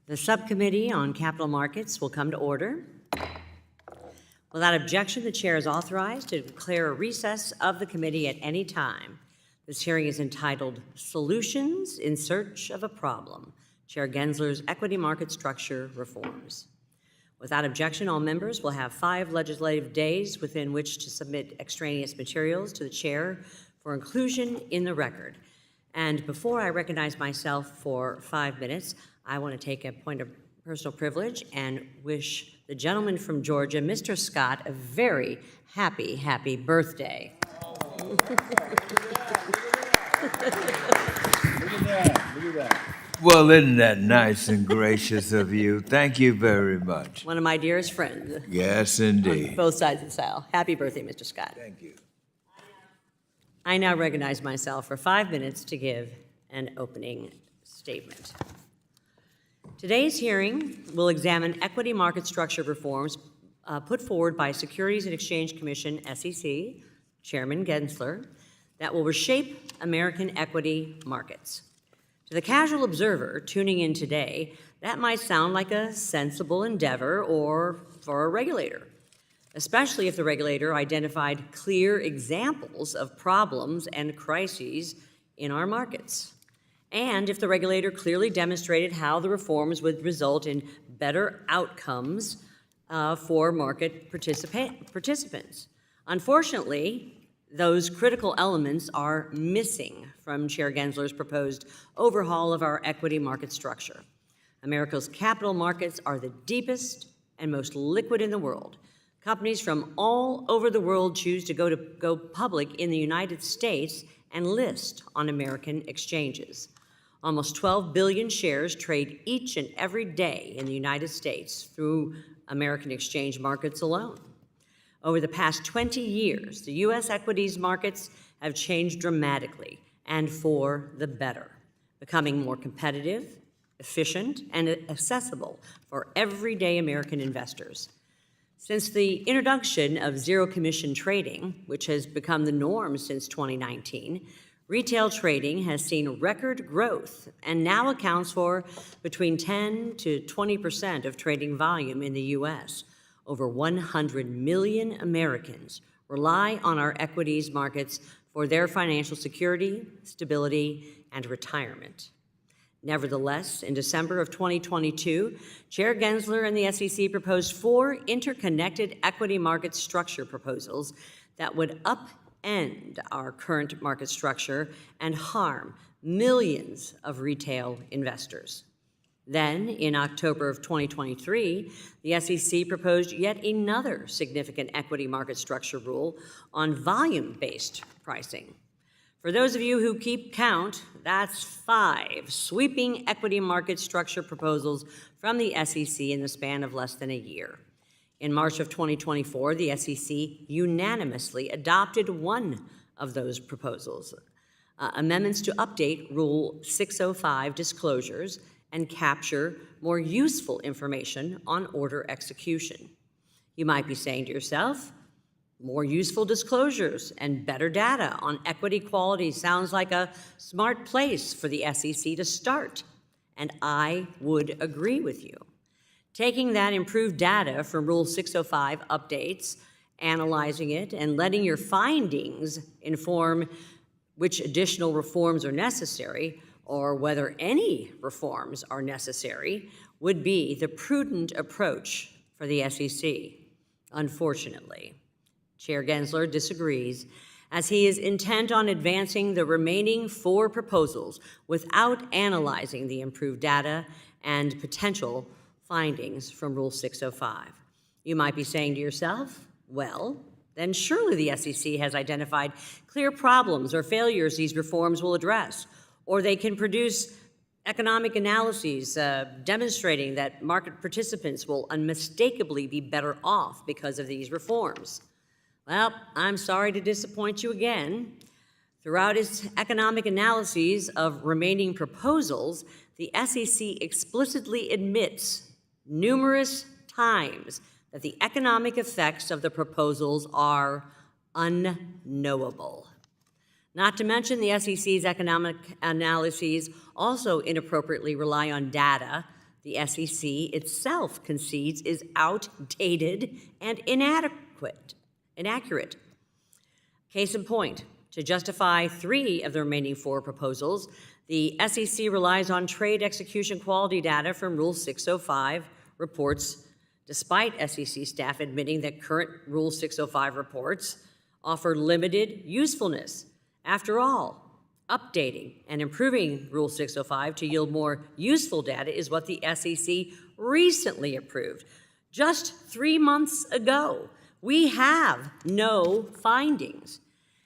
The Subcommittee on Capital Markets will come to order. Without objection, the chair is authorized to declare a recess of the committee at any time. This hearing is entitled Solutions in Search of a Problem, Chair Gensler's Equity Market Structure Reforms. Without objection, all members will have 5 legislative days within which to submit extraneous materials to the chair for inclusion in the record. And before I recognize myself for 5 minutes, I want to take a point of personal privilege and wish the gentleman from Georgia, Mr. Scott, a very happy, happy birthday. Look at that. Well, isn't that nice and gracious of you? Thank you very much. One of my dearest friends. Yes, indeed. On both sides of the aisle. Happy birthday, Mr. Scott. Thank you. I now recognize myself for 5 minutes to give an opening statement. Today's hearing will examine equity market structure reforms put forward by Securities and Exchange Commission, SEC, Chairman Gensler, that will reshape American equity markets. To the casual observer tuning in today, that might sound like a sensible endeavor or for a regulator, especially if the regulator identified clear examples of problems and crises in our markets, and if the regulator clearly demonstrated how the reforms would result in better outcomes for market participants. Unfortunately, those critical elements are missing from Chair Gensler's proposed overhaul of our equity market structure. America's capital markets are the deepest and most liquid in the world. Companies from all over the world choose to go public in the United States and list on American exchanges. Almost 12 billion shares trade each and every day in the United States through American exchange markets alone. Over the past 20 years, the U.S. equities markets have changed dramatically and for the better, becoming more competitive, efficient, and accessible for everyday American investors. Since the introduction of zero-commission trading, which has become the norm since 2019, retail trading has seen record growth and now accounts for between 10 to 20% of trading volume in the U.S. Over 100 million Americans rely on our equities markets for their financial security, stability, and retirement. Nevertheless, in December of 2022, Chair Gensler and the SEC proposed 4 interconnected equity market structure proposals that would upend our current market structure and harm millions of retail investors. Then, in October of 2023, the SEC proposed yet another significant equity market structure rule on volume-based pricing. For those of you who keep count, that's 5 sweeping equity market structure proposals from the SEC in the span of less than a year. In March of 2024, the SEC unanimously adopted one of those proposals, amendments to update Rule 605 disclosures and capture more useful information on order execution. You might be saying to yourself, more useful disclosures and better data on equity quality sounds like a smart place for the SEC to start, and I would agree with you. Taking that improved data from Rule 605 updates, analyzing it, and letting your findings inform which additional reforms are necessary or whether any reforms are necessary would be the prudent approach for the SEC. Unfortunately, Chair Gensler disagrees, as he is intent on advancing the remaining 4 proposals without analyzing the improved data and potential findings from Rule 605. You might be saying to yourself, well, then surely the SEC has identified clear problems or failures these reforms will address, or they can produce economic analyses demonstrating that market participants will unmistakably be better off because of these reforms. Well, I'm sorry to disappoint you again. Throughout its economic analyses of remaining proposals, the SEC explicitly admits numerous times that the economic effects of the proposals are unknowable. Not to mention the SEC's economic analyses also inappropriately rely on data the SEC itself concedes is outdated and inaccurate. Case in point, to justify 3 of the remaining 4 proposals, the SEC relies on trade execution quality data from Rule 605 reports, despite SEC staff admitting that current Rule 605 reports offer limited usefulness. After all, updating and improving Rule 605 to yield more useful data is what the SEC recently approved. Just 3 months ago, we have no findings.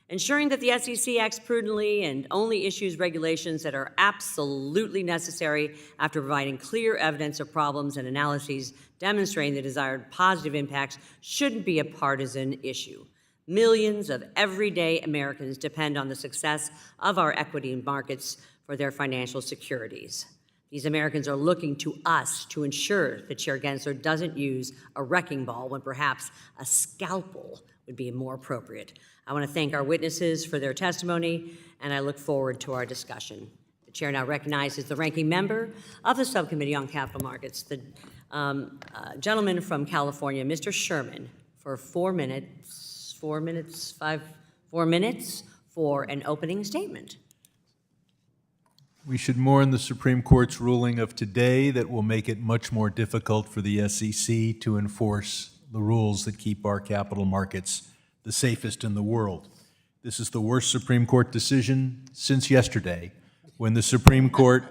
Ensuring that the SEC acts prudently and only issues regulations that are absolutely necessary after providing clear evidence of problems and analyses demonstrating the desired positive impacts shouldn't be a partisan issue. Millions of everyday Americans depend on the success of our equity markets for their financial securities. These Americans are looking to us to ensure that Chair Gensler doesn't use a wrecking ball when perhaps a scalpel would be more appropriate. I want to thank our witnesses for their testimony, and I look forward to our discussion. The Chair now recognizes the ranking member of the Subcommittee on Capital Markets, the gentleman from California, Mr. Sherman, for 4 minutes for an opening statement. We should mourn the Supreme Court's ruling of today that will make it much more difficult for the SEC to enforce the rules that keep our capital markets the safest in the world. This is the worst Supreme Court decision since yesterday, when the Supreme Court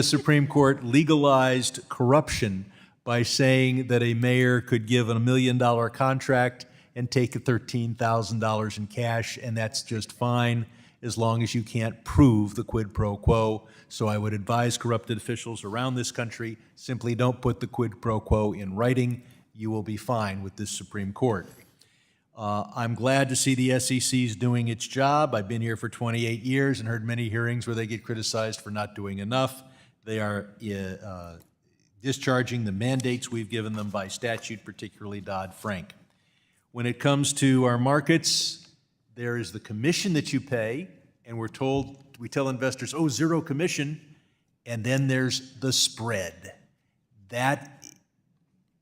Supreme Court legalized corruption by saying that a mayor could give a $1 million contract and take $13,000 in cash, and that's just fine as long as you can't prove the quid pro quo. So I would advise corrupted officials around this country, simply don't put the quid pro quo in writing. You will be fine with this Supreme Court. I'm glad to see the SEC is doing its job. I've been here for 28 years and heard many hearings where they get criticized for not doing enough. They are discharging the mandates we've given them by statute, particularly Dodd-Frank. When it comes to our markets, there is the commission that you pay, and we tell investors, oh, 0 commission, and then there's the spread.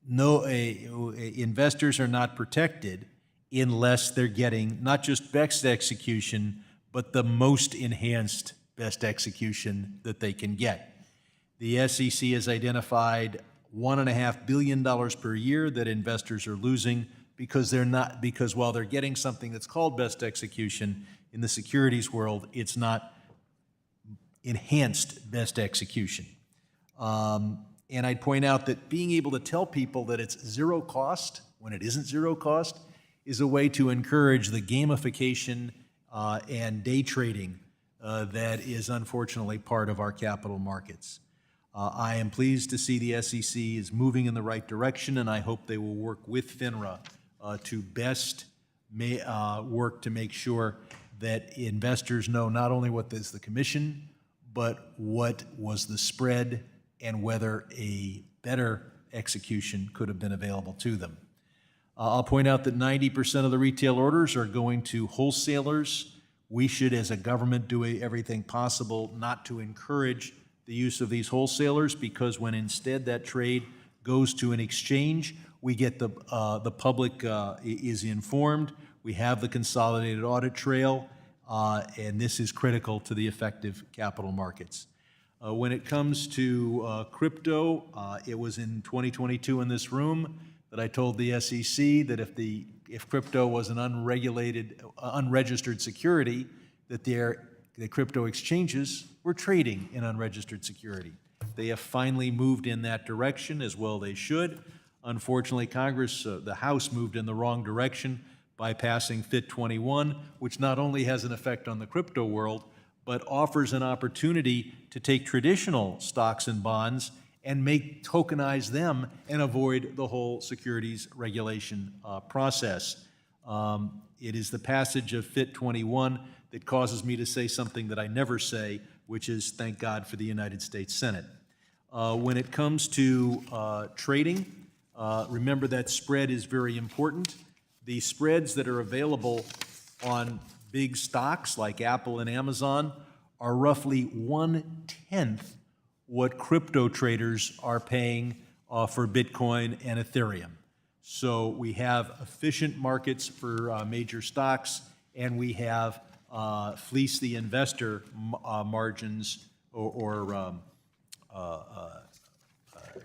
Investors are not protected unless they're getting not just best execution, but the most enhanced best execution that they can get. The SEC has identified $1.5 billion per year that investors are losing because while they're getting something that's called best execution, in the securities world, it's not enhanced best execution. And I'd point out that being able to tell people that it's 0 cost when it isn't 0 cost is a way to encourage the gamification and day trading that is unfortunately part of our capital markets. I am pleased to see the SEC is moving in the right direction, and I hope they will work with FINRA to best work to make sure that investors know not only what is the commission, but what was the spread and whether a better execution could have been available to them. I'll point out that 90% of the retail orders are going to wholesalers. We should, as a government, do everything possible not to encourage the use of these wholesalers, because when instead that trade goes to an exchange, we get the public is informed. We have the consolidated audit trail, and this is critical to the effective capital markets. When it comes to crypto, it was in 2022 in this room that I told the SEC that if crypto was an unregistered security, that the crypto exchanges were trading in unregistered security. They have finally moved in that direction, as well they should. Unfortunately, Congress, the House, moved in the wrong direction by passing FIT 21, which not only has an effect on the crypto world, but offers an opportunity to take traditional stocks and bonds and tokenize them and avoid the whole securities regulation process. It is the passage of FIT 21 that causes me to say something that I never say, which is thank God for the United States Senate. When it comes to trading, remember that spread is very important. The spreads that are available on big stocks like Apple and Amazon are roughly 1/10 what crypto traders are paying for Bitcoin and Ethereum. So we have efficient markets for major stocks, and we have fleece the investor margins or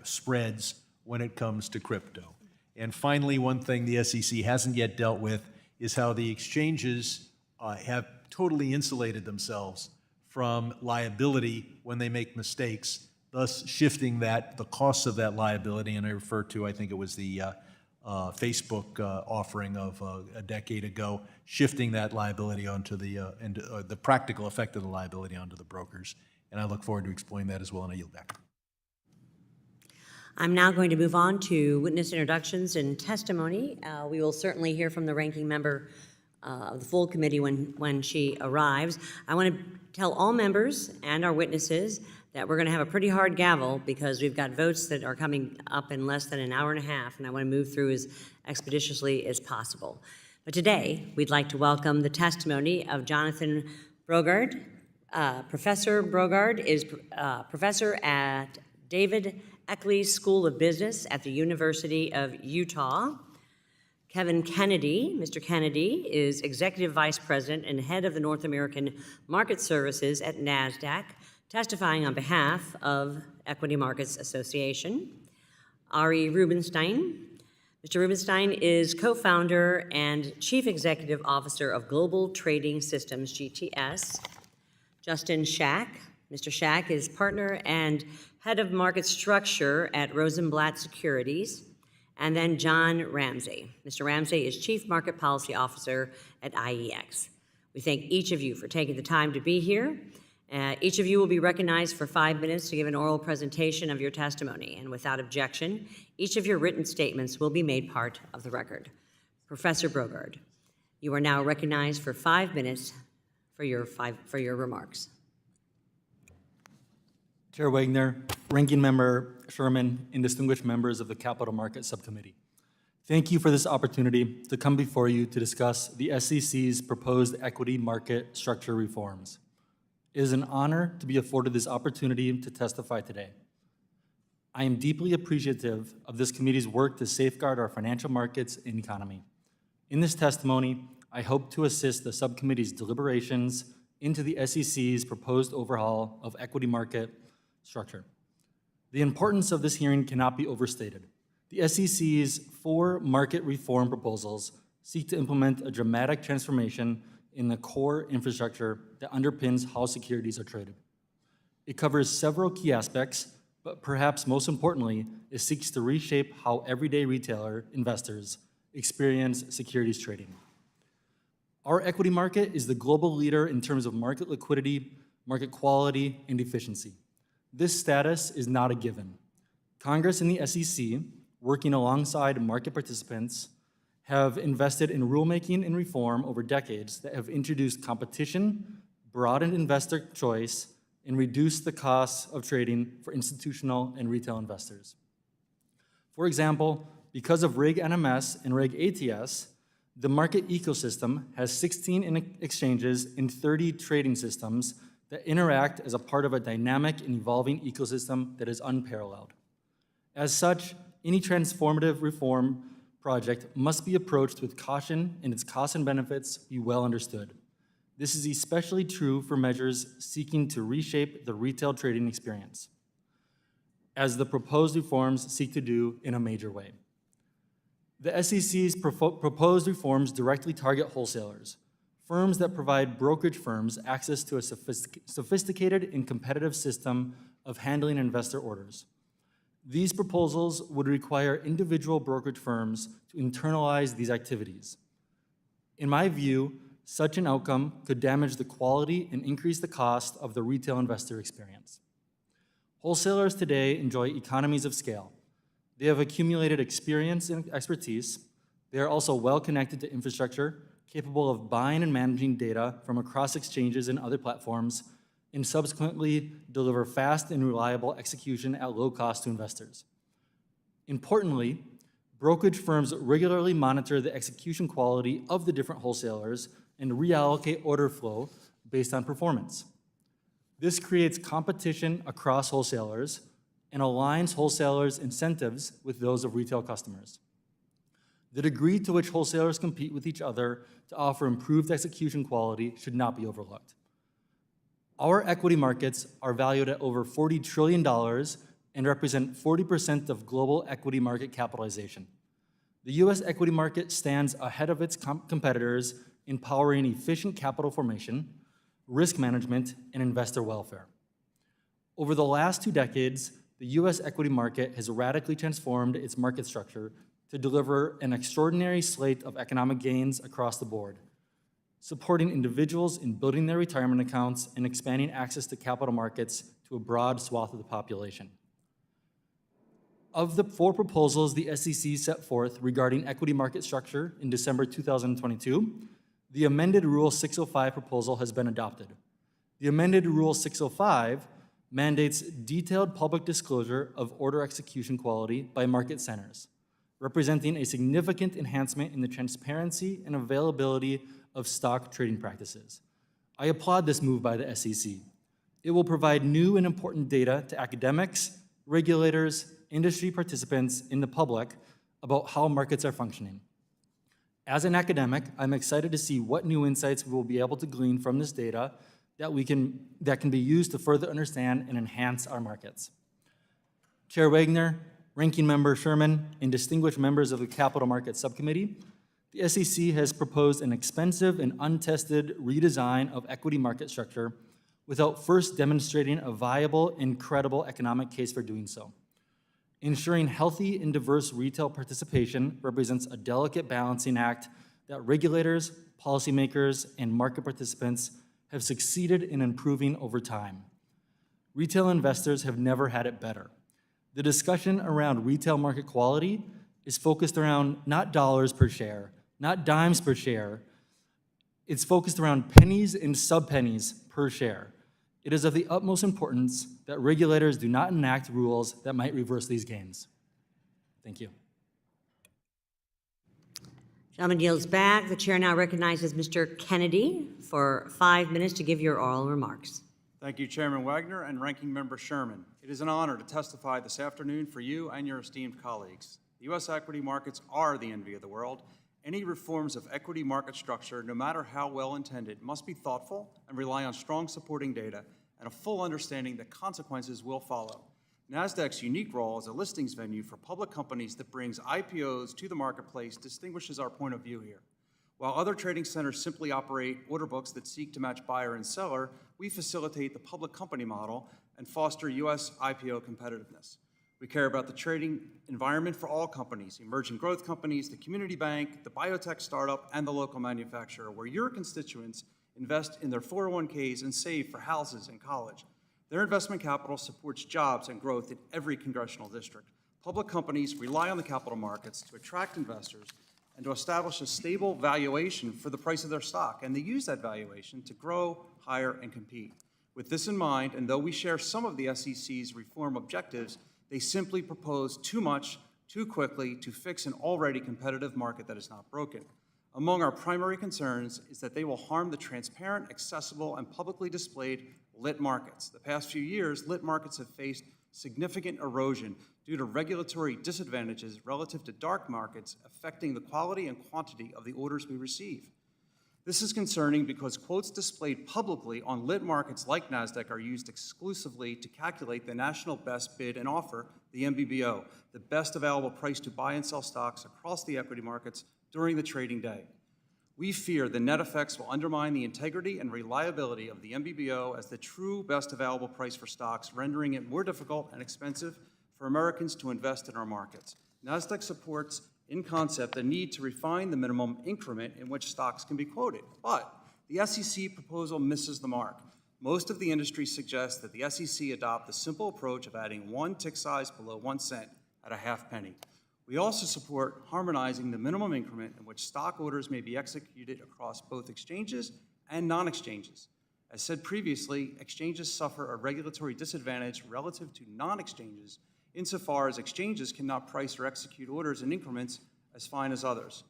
spreads when it comes to crypto. And finally, one thing the SEC hasn't yet dealt with is how the exchanges have totally insulated themselves from liability when they make mistakes, thus shifting the costs of that liability. And I refer to, I think it was the Facebook offering of a decade ago, shifting that liability onto the practical effect of the liability onto the brokers. And I look forward to exploring that as well, and I yield back. I'm now going to move on to witness introductions and testimony. We will certainly hear from the ranking member of the full committee when she arrives. I want to tell all members and our witnesses that we're going to have a pretty hard gavel because we've got votes that are coming up in less than an hour and a half, and I want to move through as expeditiously as possible. But today, we'd like to welcome the testimony of Jonathan Brogaard. Professor Brogaard is professor at David Eccles School of Business at the University of Utah. Kevin Kennedy, Mr. Kennedy, is Executive Vice President and Head of the North American Market Services at Nasdaq, testifying on behalf of Equity Markets Association. Ari Rubenstein. Mr. Rubenstein is co-founder and Chief Executive Officer of Global Trading Systems, GTS. Justin Schack. Mr. Schack is partner and head of market structure at Rosenblatt Securities. And then John Ramsay. Mr. Ramsay is Chief Market Policy Officer at IEX. We thank each of you for taking the time to be here. Each of you will be recognized for 5 minutes to give an oral presentation of your testimony. And without objection, each of your written statements will be made part of the record. Professor Brogaard, you are now recognized for 5 minutes for your remarks. Chair Wagner, Ranking Member Sherman, and distinguished members of the Capital Market Subcommittee. Thank you for this opportunity to come before you to discuss the SEC's proposed equity market structure reforms. It is an honor to be afforded this opportunity to testify today. I am deeply appreciative of this committee's work to safeguard our financial markets and economy. In this testimony, I hope to assist the subcommittee's deliberations into the SEC's proposed overhaul of equity market structure. The importance of this hearing cannot be overstated. The SEC's 4 market reform proposals seek to implement a dramatic transformation in the core infrastructure that underpins how securities are traded. It covers several key aspects, but perhaps most importantly, it seeks to reshape how everyday retailer investors experience securities trading. Our equity market is the global leader in terms of market liquidity, market quality, and efficiency. This status is not a given. Congress and the SEC, working alongside market participants, have invested in rulemaking and reform over decades that have introduced competition, broadened investor choice, and reduced the costs of trading for institutional and retail investors. For example, because of Reg NMS and Reg ATS, the market ecosystem has 16 exchanges and 30 trading systems that interact as a part of a dynamic and evolving ecosystem that is unparalleled. As such, any transformative reform project must be approached with caution and its costs and benefits be well understood. This is especially true for measures seeking to reshape the retail trading experience, as the proposed reforms seek to do in a major way. The SEC's proposed reforms directly target wholesalers, firms that provide brokerage firms access to a sophisticated and competitive system of handling investor orders. These proposals would require individual brokerage firms to internalize these activities. In my view, such an outcome could damage the quality and increase the cost of the retail investor experience. Wholesalers today enjoy economies of scale. They have accumulated experience and expertise. They are also well connected to infrastructure, capable of buying and managing data from across exchanges and other platforms, and subsequently deliver fast and reliable execution at low cost to investors. Importantly, brokerage firms regularly monitor the execution quality of the different wholesalers and reallocate order flow based on performance. This creates competition across wholesalers and aligns wholesalers' incentives with those of retail customers. The degree to which wholesalers compete with each other to offer improved execution quality should not be overlooked. Our equity markets are valued at over $40 trillion and represent 40% of global equity market capitalization. The U.S. equity market stands ahead of its competitors in powering efficient capital formation, risk management, and investor welfare. Over the last 2 decades, the U.S. equity market has radically transformed its market structure to deliver an extraordinary slate of economic gains across the board, supporting individuals in building their retirement accounts and expanding access to capital markets to a broad swath of the population. Of the 4 proposals the SEC set forth regarding equity market structure in December 2022, the amended Rule 605 proposal has been adopted. The amended Rule 605 mandates detailed public disclosure of order execution quality by market centers, representing a significant enhancement in the transparency and availability of stock trading practices. I applaud this move by the SEC. It will provide new and important data to academics, regulators, industry participants, and the public about how markets are functioning. As an academic, I'm excited to see what new insights we will be able to glean from this data that can be used to further understand and enhance our markets. Chair Wagner, Ranking Member Sherman, and distinguished members of the Capital Markets Subcommittee, the SEC has proposed an expensive and untested redesign of equity market structure without first demonstrating a viable and credible economic case for doing so. Ensuring healthy and diverse retail participation represents a delicate balancing act that regulators, policymakers, and market participants have succeeded in improving over time. Retail investors have never had it better. The discussion around retail market quality is focused around not dollars per share, not dimes per share. It's focused around pennies and sub-pennies per share. It is of the utmost importance that regulators do not enact rules that might reverse these gains. Thank you. Gentleman yields back. The chair now recognizes Mr. Kennedy for 5 minutes to give your oral remarks. Thank you, Chairman Wagner and Ranking Member Sherman. It is an honor to testify this afternoon for you and your esteemed colleagues. The U.S. equity markets are the envy of the world. Any reforms of equity market structure, no matter how well intended, must be thoughtful and rely on strong supporting data and a full understanding that consequences will follow. Nasdaq's unique role as a listings venue for public companies that brings IPOs to the marketplace distinguishes our point of view here. While other trading centers simply operate order books that seek to match buyer and seller, we facilitate the public company model and foster U.S. IPO competitiveness. We care about the trading environment for all companies, emerging growth companies, the community bank, the biotech startup, and the local manufacturer, where your constituents invest in their 401ks and save for houses and college. Their investment capital supports jobs and growth in every congressional district. Public companies rely on the capital markets to attract investors and to establish a stable valuation for the price of their stock, and they use that valuation to grow, hire, and compete. With this in mind, and though we share some of the SEC's reform objectives, they simply propose too much, too quickly, to fix an already competitive market that is not broken. Among our primary concerns is that they will harm the transparent, accessible, and publicly displayed lit markets. The past few years, lit markets have faced significant erosion due to regulatory disadvantages relative to dark markets affecting the quality and quantity of the orders we receive. This is concerning because quotes displayed publicly on lit markets like Nasdaq are used exclusively to calculate the national best bid and offer, the NBBO, the best available price to buy and sell stocks across the equity markets during the trading day. We fear the net effects will undermine the integrity and reliability of the NBBO as the true best available price for stocks, rendering it more difficult and expensive for Americans to invest in our markets. Nasdaq supports in concept the need to refine the minimum increment in which stocks can be quoted. But the SEC proposal misses the mark. Most of the industry suggests that the SEC adopt the simple approach of adding one tick size below 1 cent at a half penny. We also support harmonizing the minimum increment in which stock orders may be executed across both exchanges and non-exchanges. As said previously, exchanges suffer a regulatory disadvantage relative to non-exchanges insofar as exchanges cannot price or execute orders in increments as fine as others.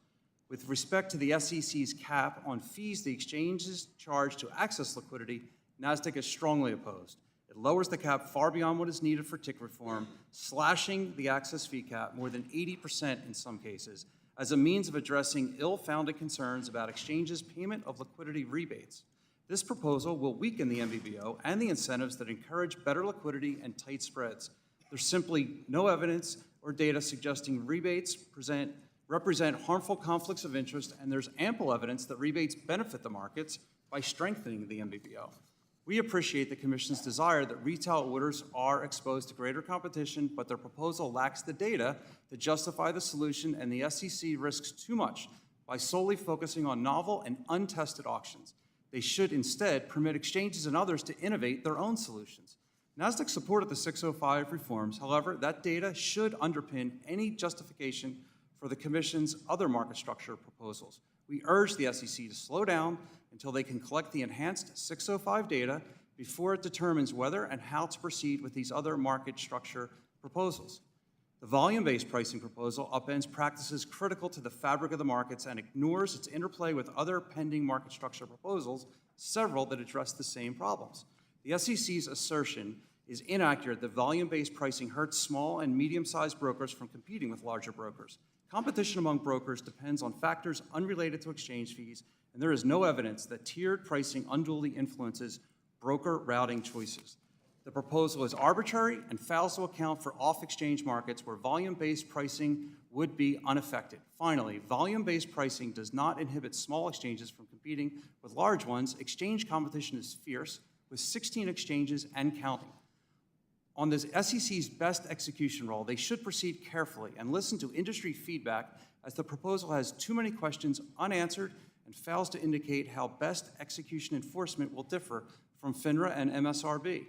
With respect to the SEC's cap on fees the exchanges charge to access liquidity, Nasdaq is strongly opposed. It lowers the cap far beyond what is needed for tick reform, slashing the access fee cap more than 80% in some cases, as a means of addressing ill-founded concerns about exchanges' payment of liquidity rebates. This proposal will weaken the MBBO and the incentives that encourage better liquidity and tight spreads. There's simply no evidence or data suggesting rebates represent harmful conflicts of interest, and there's ample evidence that rebates benefit the markets by strengthening the MBBO. We appreciate the Commission's desire that retail orders are exposed to greater competition, but their proposal lacks the data to justify the solution, and the SEC risks too much by solely focusing on novel and untested auctions. They should instead permit exchanges and others to innovate their own solutions. Nasdaq supported the 605 reforms. However, that data should underpin any justification for the Commission's other market structure proposals. We urge the SEC to slow down until they can collect the enhanced 605 data before it determines whether and how to proceed with these other market structure proposals. The volume-based pricing proposal upends practices critical to the fabric of the markets and ignores its interplay with other pending market structure proposals, several that address the same problems. The SEC's assertion is inaccurate that volume-based pricing hurts small and medium-sized brokers from competing with larger brokers. Competition among brokers depends on factors unrelated to exchange fees, and there is no evidence that tiered pricing unduly influences broker routing choices. The proposal is arbitrary and fails to account for off-exchange markets where volume-based pricing would be unaffected. Finally, volume-based pricing does not inhibit small exchanges from competing with large ones. Exchange competition is fierce, with 16 exchanges and counting. On the SEC's best execution role, they should proceed carefully and listen to industry feedback, as the proposal has too many questions unanswered and fails to indicate how best execution enforcement will differ from FINRA and MSRB.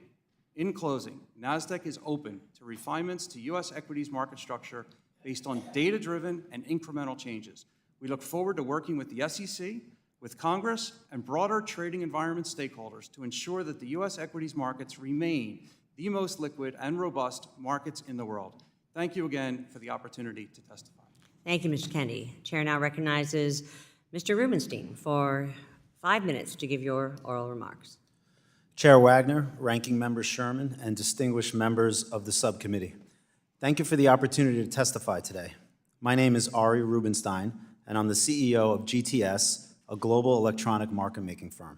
In closing, Nasdaq is open to refinements to U.S. equities market structure based on data-driven and incremental changes. We look forward to working with the SEC, with Congress, and broader trading environment stakeholders to ensure that the U.S. equities markets remain the most liquid and robust markets in the world. Thank you again for the opportunity to testify. Thank you, Mr. Kennedy. Chair now recognizes Mr. Rubenstein for 5 minutes to give your oral remarks. Chair Wagner, Ranking Member Sherman, and distinguished members of the subcommittee, thank you for the opportunity to testify today. My name is Ari Rubenstein, and I'm the CEO of GTS, a global electronic market-making firm.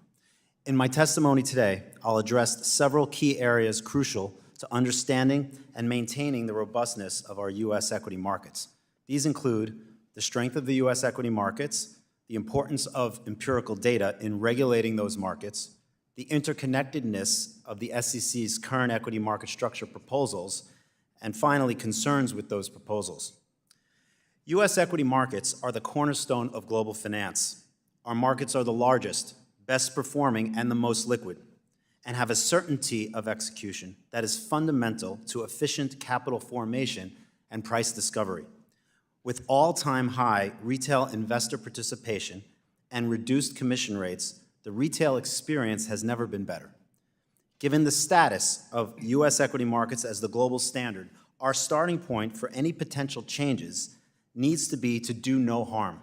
In my testimony today, I'll address several key areas crucial to understanding and maintaining the robustness of our U.S. equity markets. These include the strength of the U.S. equity markets, the importance of empirical data in regulating those markets, the interconnectedness of the SEC's current equity market structure proposals, and finally, concerns with those proposals. U.S. equity markets are the cornerstone of global finance. Our markets are the largest, best performing, and the most liquid, and have a certainty of execution that is fundamental to efficient capital formation and price discovery. With all-time high retail investor participation and reduced commission rates, the retail experience has never been better. Given the status of U.S. equity markets as the global standard, our starting point for any potential changes needs to be to do no harm.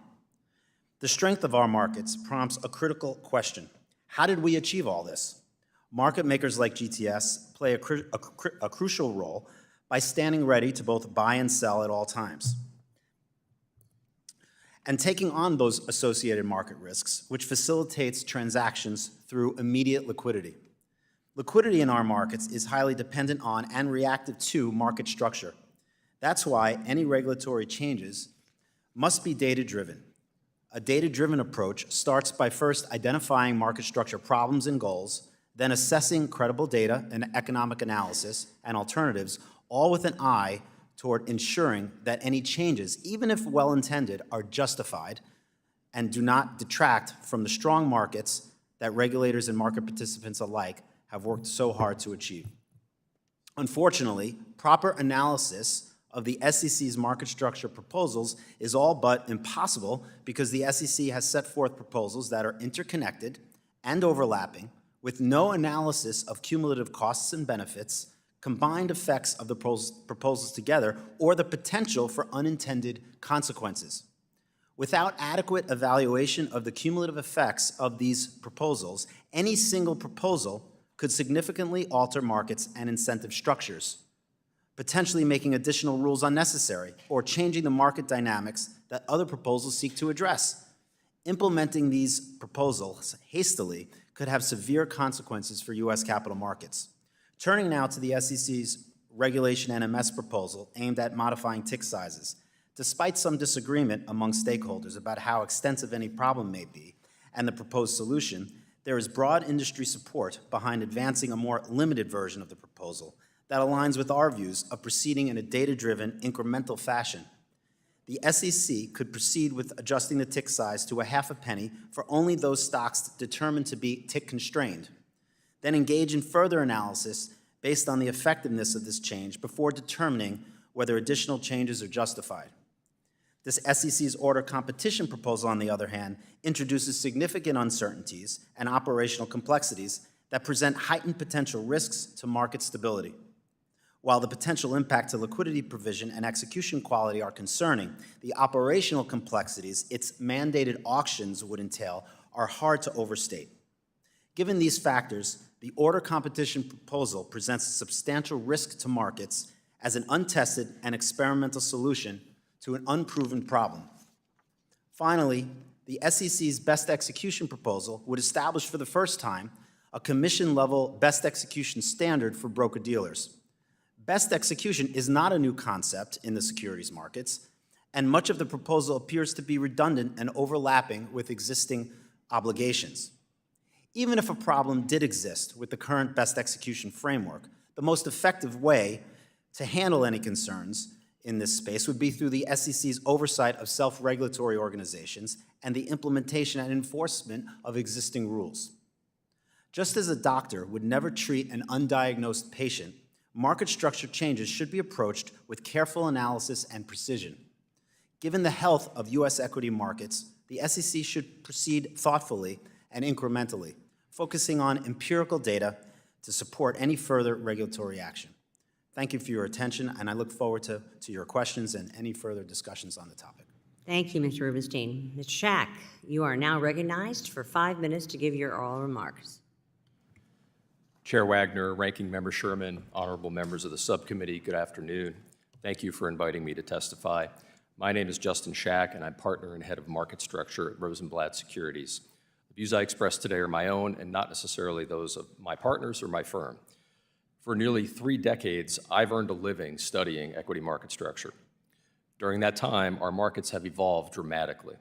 The strength of our markets prompts a critical question. How did we achieve all this? Market makers like GTS play a crucial role by standing ready to both buy and sell at all times, and taking on those associated market risks, which facilitates transactions through immediate liquidity. Liquidity in our markets is highly dependent on and reactive to market structure. That's why any regulatory changes must be data-driven. A data-driven approach starts by first identifying market structure problems and goals, then assessing credible data and economic analysis and alternatives, all with an eye toward ensuring that any changes, even if well-intended, are justified and do not detract from the strong markets that regulators and market participants alike have worked so hard to achieve. Unfortunately, proper analysis of the SEC's market structure proposals is all but impossible because the SEC has set forth proposals that are interconnected and overlapping with no analysis of cumulative costs and benefits, combined effects of the proposals together, or the potential for unintended consequences. Without adequate evaluation of the cumulative effects of these proposals, any single proposal could significantly alter markets and incentive structures, potentially making additional rules unnecessary or changing the market dynamics that other proposals seek to address. Implementing these proposals hastily could have severe consequences for U.S. capital markets. Turning now to the SEC's Regulation NMS proposal aimed at modifying tick sizes. Despite some disagreement among stakeholders about how extensive any problem may be and the proposed solution, there is broad industry support behind advancing a more limited version of the proposal that aligns with our views of proceeding in a data-driven, incremental fashion. The SEC could proceed with adjusting the tick size to a half a penny for only those stocks determined to be tick-constrained, then engage in further analysis based on the effectiveness of this change before determining whether additional changes are justified. This SEC's order competition proposal, on the other hand, introduces significant uncertainties and operational complexities that present heightened potential risks to market stability. While the potential impact to liquidity provision and execution quality are concerning, the operational complexities its mandated auctions would entail are hard to overstate. Given these factors, the order competition proposal presents a substantial risk to markets as an untested and experimental solution to an unproven problem. Finally, the SEC's best execution proposal would establish for the first time a commission-level best execution standard for broker-dealers. Best execution is not a new concept in the securities markets, and much of the proposal appears to be redundant and overlapping with existing obligations. Even if a problem did exist with the current best execution framework, the most effective way to handle any concerns in this space would be through the SEC's oversight of self-regulatory organizations and the implementation and enforcement of existing rules. Just as a doctor would never treat an undiagnosed patient, market structure changes should be approached with careful analysis and precision. Given the health of U.S. equity markets, the SEC should proceed thoughtfully and incrementally, focusing on empirical data to support any further regulatory action. Thank you for your attention, and I look forward to your questions and any further discussions on the topic. Thank you, Mr. Rubenstein. Ms. Schack, you are now recognized for 5 minutes to give your oral remarks. Chair Wagner, Ranking Member Sherman, honorable members of the subcommittee, good afternoon. Thank you for inviting me to testify. My name is Justin Schack, and I'm partner and head of market structure at Rosenblatt Securities. The views I express today are my own and not necessarily those of my partners or my firm. For nearly 3 decades, I've earned a living studying equity market structure. During that time, our markets have evolved dramatically.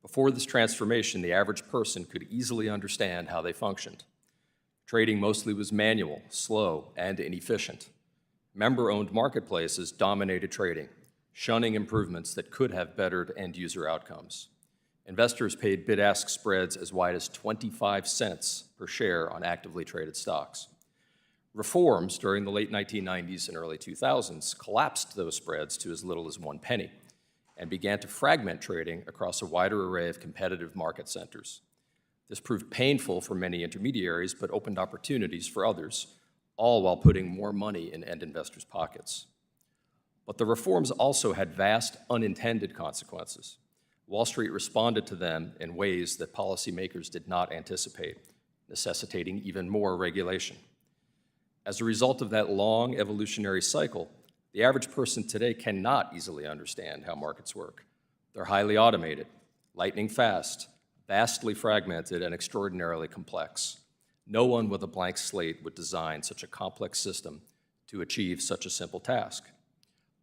Before this transformation, the average person could easily understand how they functioned. Trading mostly was manual, slow, and inefficient. Member-owned marketplaces dominated trading, shunning improvements that could have bettered end-user outcomes. Investors paid bid-ask spreads as wide as 25 cents per share on actively traded stocks. Reforms during the late 1990s and early 2000s collapsed those spreads to as little as 1 penny and began to fragment trading across a wider array of competitive market centers. This proved painful for many intermediaries, but opened opportunities for others, all while putting more money in end investors' pockets. But the reforms also had vast unintended consequences. Wall Street responded to them in ways that policymakers did not anticipate, necessitating even more regulation. As a result of that long evolutionary cycle, the average person today cannot easily understand how markets work. They're highly automated, lightning fast, vastly fragmented, and extraordinarily complex. No one with a blank slate would design such a complex system to achieve such a simple task.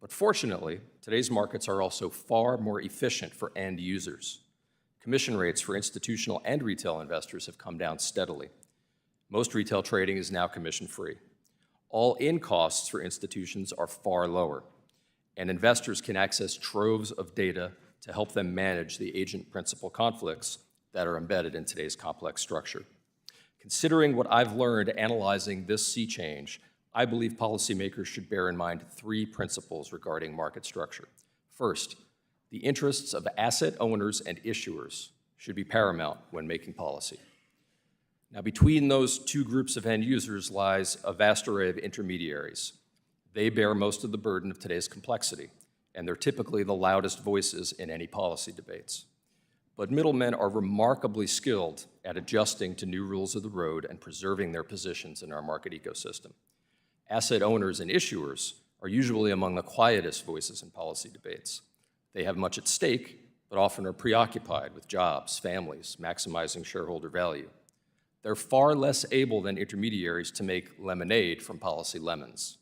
But fortunately, today's markets are also far more efficient for end users. Commission rates for institutional and retail investors have come down steadily. Most retail trading is now commission-free. All-in costs for institutions are far lower, and investors can access troves of data to help them manage the agent-principal conflicts that are embedded in today's complex structure. Considering what I've learned analyzing this sea change, I believe policymakers should bear in mind 3 principles regarding market structure. First, the interests of asset owners and issuers should be paramount when making policy. Now, between those 2 groups of end users lies a vast array of intermediaries. They bear most of the burden of today's complexity, and they're typically the loudest voices in any policy debates. but middlemen are remarkably skilled at adjusting to new rules of the road and preserving their positions in our market ecosystem. Asset owners and issuers are usually among the quietest voices in policy debates. They have much at stake, but often are preoccupied with jobs, families, maximizing shareholder value. They're far less able than intermediaries to make lemonade from policy lemons.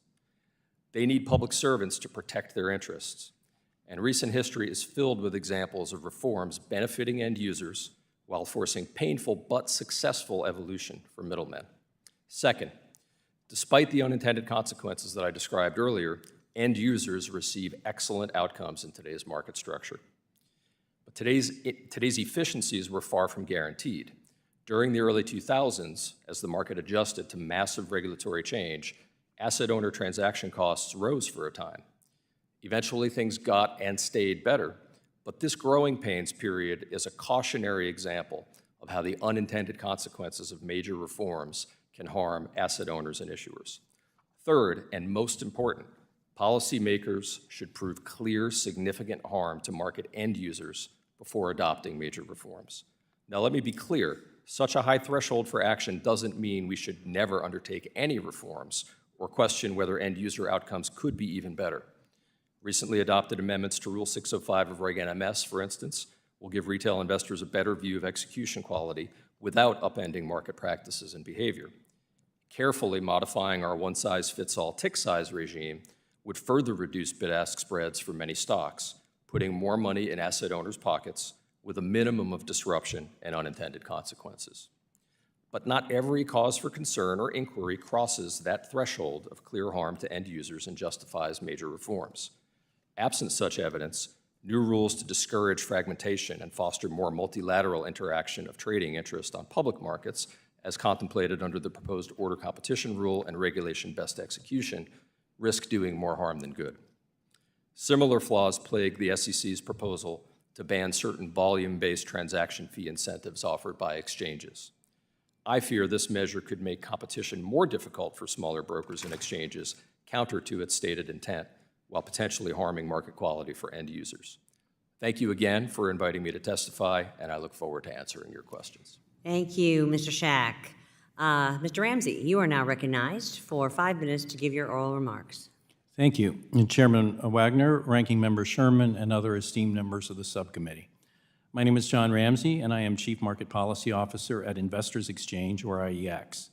They need public servants to protect their interests. And recent history is filled with examples of reforms benefiting end users while forcing painful but successful evolution for middlemen. Second, despite the unintended consequences that I described earlier, end users receive excellent outcomes in today's market structure. But today's efficiencies were far from guaranteed. During the early 2000s, as the market adjusted to massive regulatory change, asset owner transaction costs rose for a time. Eventually, things got and stayed better, but this growing pains period is a cautionary example of how the unintended consequences of major reforms can harm asset owners and issuers. Third, and most important, policymakers should prove clear, significant harm to market end users before adopting major reforms. Now, let me be clear. Such a high threshold for action doesn't mean we should never undertake any reforms or question whether end user outcomes could be even better. Recently adopted amendments to Rule 605 of Reg NMS, for instance, will give retail investors a better view of execution quality without upending market practices and behavior. Carefully modifying our one-size-fits-all tick size regime would further reduce bid-ask spreads for many stocks, putting more money in asset owners' pockets with a minimum of disruption and unintended consequences. But not every cause for concern or inquiry crosses that threshold of clear harm to end users and justifies major reforms. Absent such evidence, new rules to discourage fragmentation and foster more multilateral interaction of trading interest on public markets, as contemplated under the proposed order competition rule and regulation best execution, risk doing more harm than good. Similar flaws plague the SEC's proposal to ban certain volume-based transaction fee incentives offered by exchanges. I fear this measure could make competition more difficult for smaller brokers and exchanges, counter to its stated intent, while potentially harming market quality for end users. Thank you again for inviting me to testify, and I look forward to answering your questions. Thank you, Mr. Schack. Mr. Ramsay, you are now recognized for 5 minutes to give your oral remarks. Thank you. And Chairman Wagner, Ranking Member Sherman, and other esteemed members of the subcommittee. My name is John Ramsay, and I am Chief Market Policy Officer at Investors Exchange, or IEX.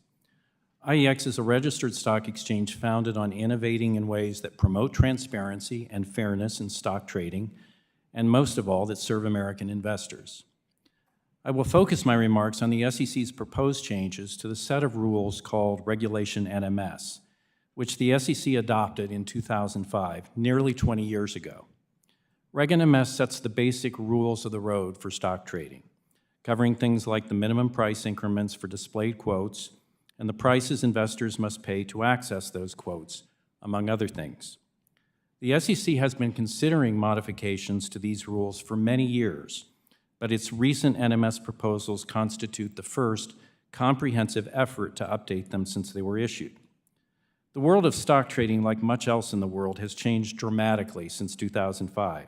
IEX is a registered stock exchange founded on innovating in ways that promote transparency and fairness in stock trading, and most of all, that serve American investors. I will focus my remarks on the SEC's proposed changes to the set of rules called Regulation NMS, which the SEC adopted in 2005, nearly 20 years ago. Reg NMS sets the basic rules of the road for stock trading, covering things like the minimum price increments for displayed quotes and the prices investors must pay to access those quotes, among other things. The SEC has been considering modifications to these rules for many years, but its recent NMS proposals constitute the first comprehensive effort to update them since they were issued. The world of stock trading, like much else in the world, has changed dramatically since 2005.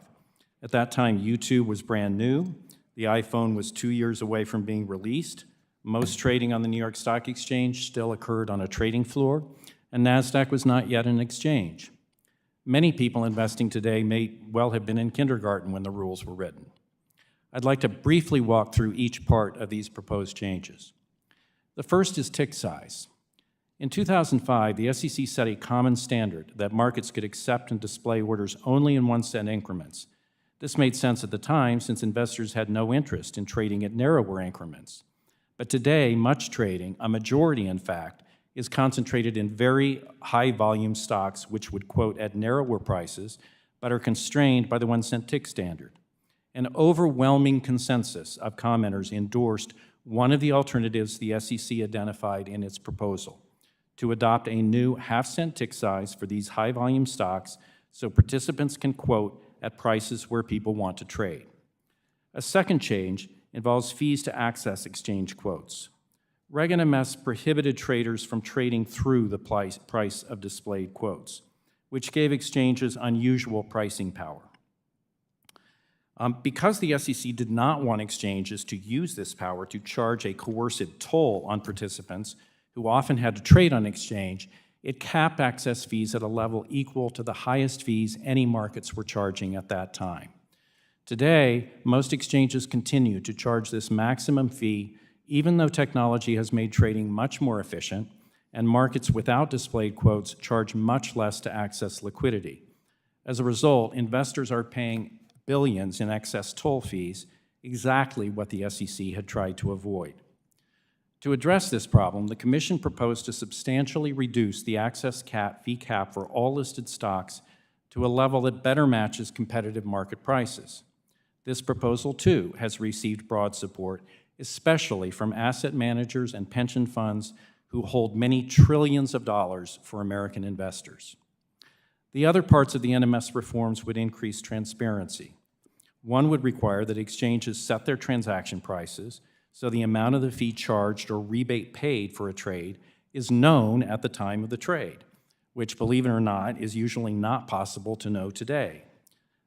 At that time, YouTube was brand new, the iPhone was 2 years away from being released, most trading on the New York Stock Exchange still occurred on a trading floor, and Nasdaq was not yet an exchange. Many people investing today may well have been in kindergarten when the rules were written. I'd like to briefly walk through each part of these proposed changes. The first is tick size. In 2005, the SEC set a common standard that markets could accept and display orders only in 1 cent increments. This made sense at the time since investors had no interest in trading at narrower increments. But today, much trading, a majority in fact, is concentrated in very high volume stocks which would quote at narrower prices, but are constrained by the 1 cent tick standard. An overwhelming consensus of commenters endorsed one of the alternatives the SEC identified in its proposal, to adopt a new half-cent tick size for these high-volume stocks so participants can quote at prices where people want to trade. A second change involves fees to access exchange quotes. Reg NMS prohibited traders from trading through the price of displayed quotes, which gave exchanges unusual pricing power. Because the SEC did not want exchanges to use this power to charge a coercive toll on participants who often had to trade on exchange, it capped access fees at a level equal to the highest fees any markets were charging at that time. Today, most exchanges continue to charge this maximum fee, even though technology has made trading much more efficient, and markets without displayed quotes charge much less to access liquidity. As a result, investors are paying billions in excess toll fees, exactly what the SEC had tried to avoid. To address this problem, the Commission proposed to substantially reduce the access fee cap for all listed stocks to a level that better matches competitive market prices. This proposal, too, has received broad support, especially from asset managers and pension funds who hold many trillions of dollars for American investors. The other parts of the NMS reforms would increase transparency. One would require that exchanges set their transaction prices so the amount of the fee charged or rebate paid for a trade is known at the time of the trade, which, believe it or not, is usually not possible to know today.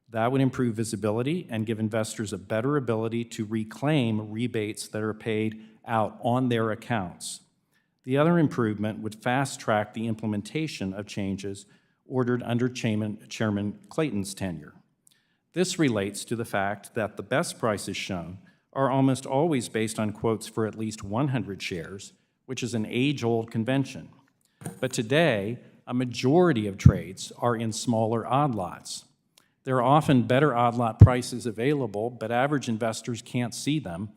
That would improve visibility and give investors a better ability to reclaim rebates that are paid out on their accounts. The other improvement would fast-track the implementation of changes ordered under Chairman Clayton's tenure. This relates to the fact that the best prices shown are almost always based on quotes for at least 100 shares, which is an age-old convention. But today, a majority of trades are in smaller odd lots. There are often better odd lot prices available, but average investors can't see them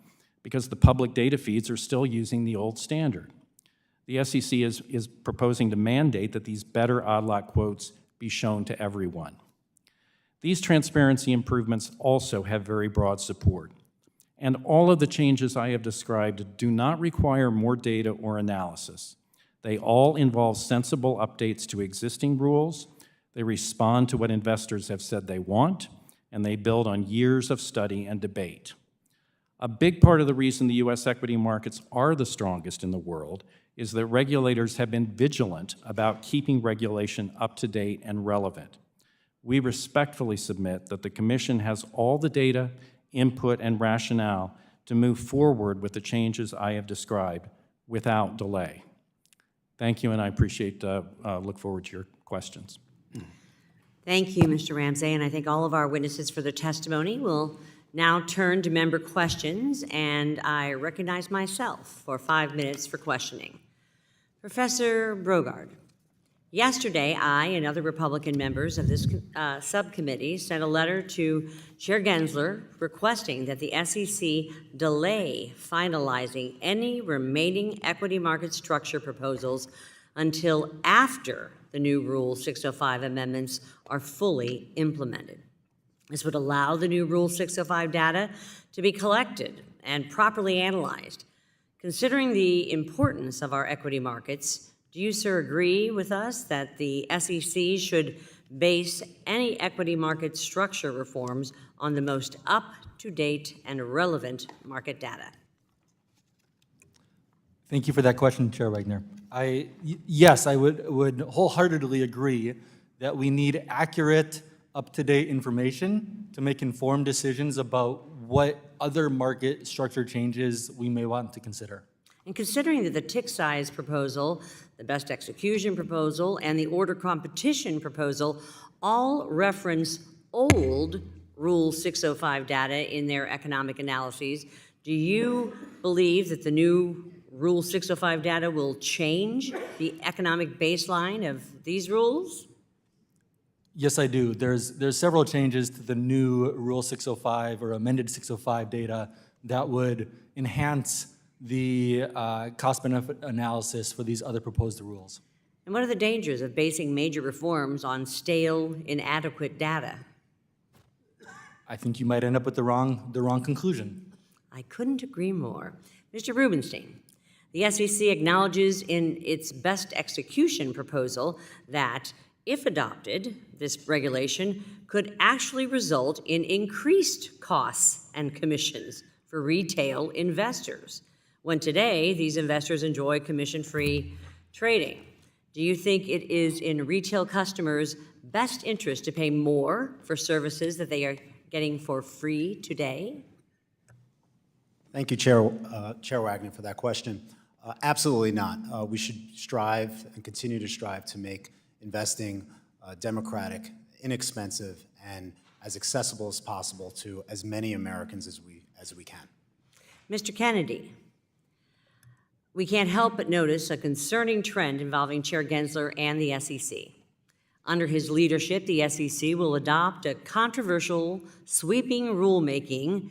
because the public data feeds are still using the old standard. The SEC is proposing to mandate that these better odd lot quotes be shown to everyone. These transparency improvements also have very broad support, and all of the changes I have described do not require more data or analysis. They all involve sensible updates to existing rules. They respond to what investors have said they want, and they build on years of study and debate. A big part of the reason the U.S. equity markets are the strongest in the world is that regulators have been vigilant about keeping regulation up to date and relevant. We respectfully submit that the Commission has all the data, input, and rationale to move forward with the changes I have described without delay. Thank you, and I look forward to your questions. Thank you, Mr. Ramsay, and I thank all of our witnesses for their testimony. We'll now turn to member questions, and I recognize myself for 5 minutes for questioning. Professor Brogaard, yesterday I and other Republican members of this subcommittee sent a letter to Chair Gensler requesting that the SEC delay finalizing any remaining equity market structure proposals until after the new Rule 605 amendments are fully implemented. This would allow the new Rule 605 data to be collected and properly analyzed. Considering the importance of our equity markets, do you, sir, agree with us that the SEC should base any equity market structure reforms on the most up-to-date and relevant market data? Thank you for that question, Chair Wagner. Yes, I would wholeheartedly agree that we need accurate, up-to-date information to make informed decisions about what other market structure changes we may want to consider. And considering that the tick size proposal, the best execution proposal, and the order competition proposal all reference old Rule 605 data in their economic analyses, do you believe that the new Rule 605 data will change the economic baseline of these rules? Yes, I do. There's several changes to the new Rule 605 or amended 605 data that would enhance the cost-benefit analysis for these other proposed rules. And what are the dangers of basing major reforms on stale, inadequate data? I think you might end up with the wrong conclusion. I couldn't agree more. Mr. Rubenstein, the SEC acknowledges in its best execution proposal that, if adopted, this regulation could actually result in increased costs and commissions for retail investors, when today these investors enjoy commission-free trading. Do you think it is in retail customers' best interest to pay more for services that they getting for free today? Thank you, Chair Wagner, for that question. Absolutely not. We should strive and continue to strive to make investing democratic, inexpensive, and as accessible as possible to as many Americans as we can. Mr. Kennedy, we can't help but notice a concerning trend involving Chair Gensler and the SEC. Under his leadership, the SEC will adopt a controversial, sweeping rulemaking.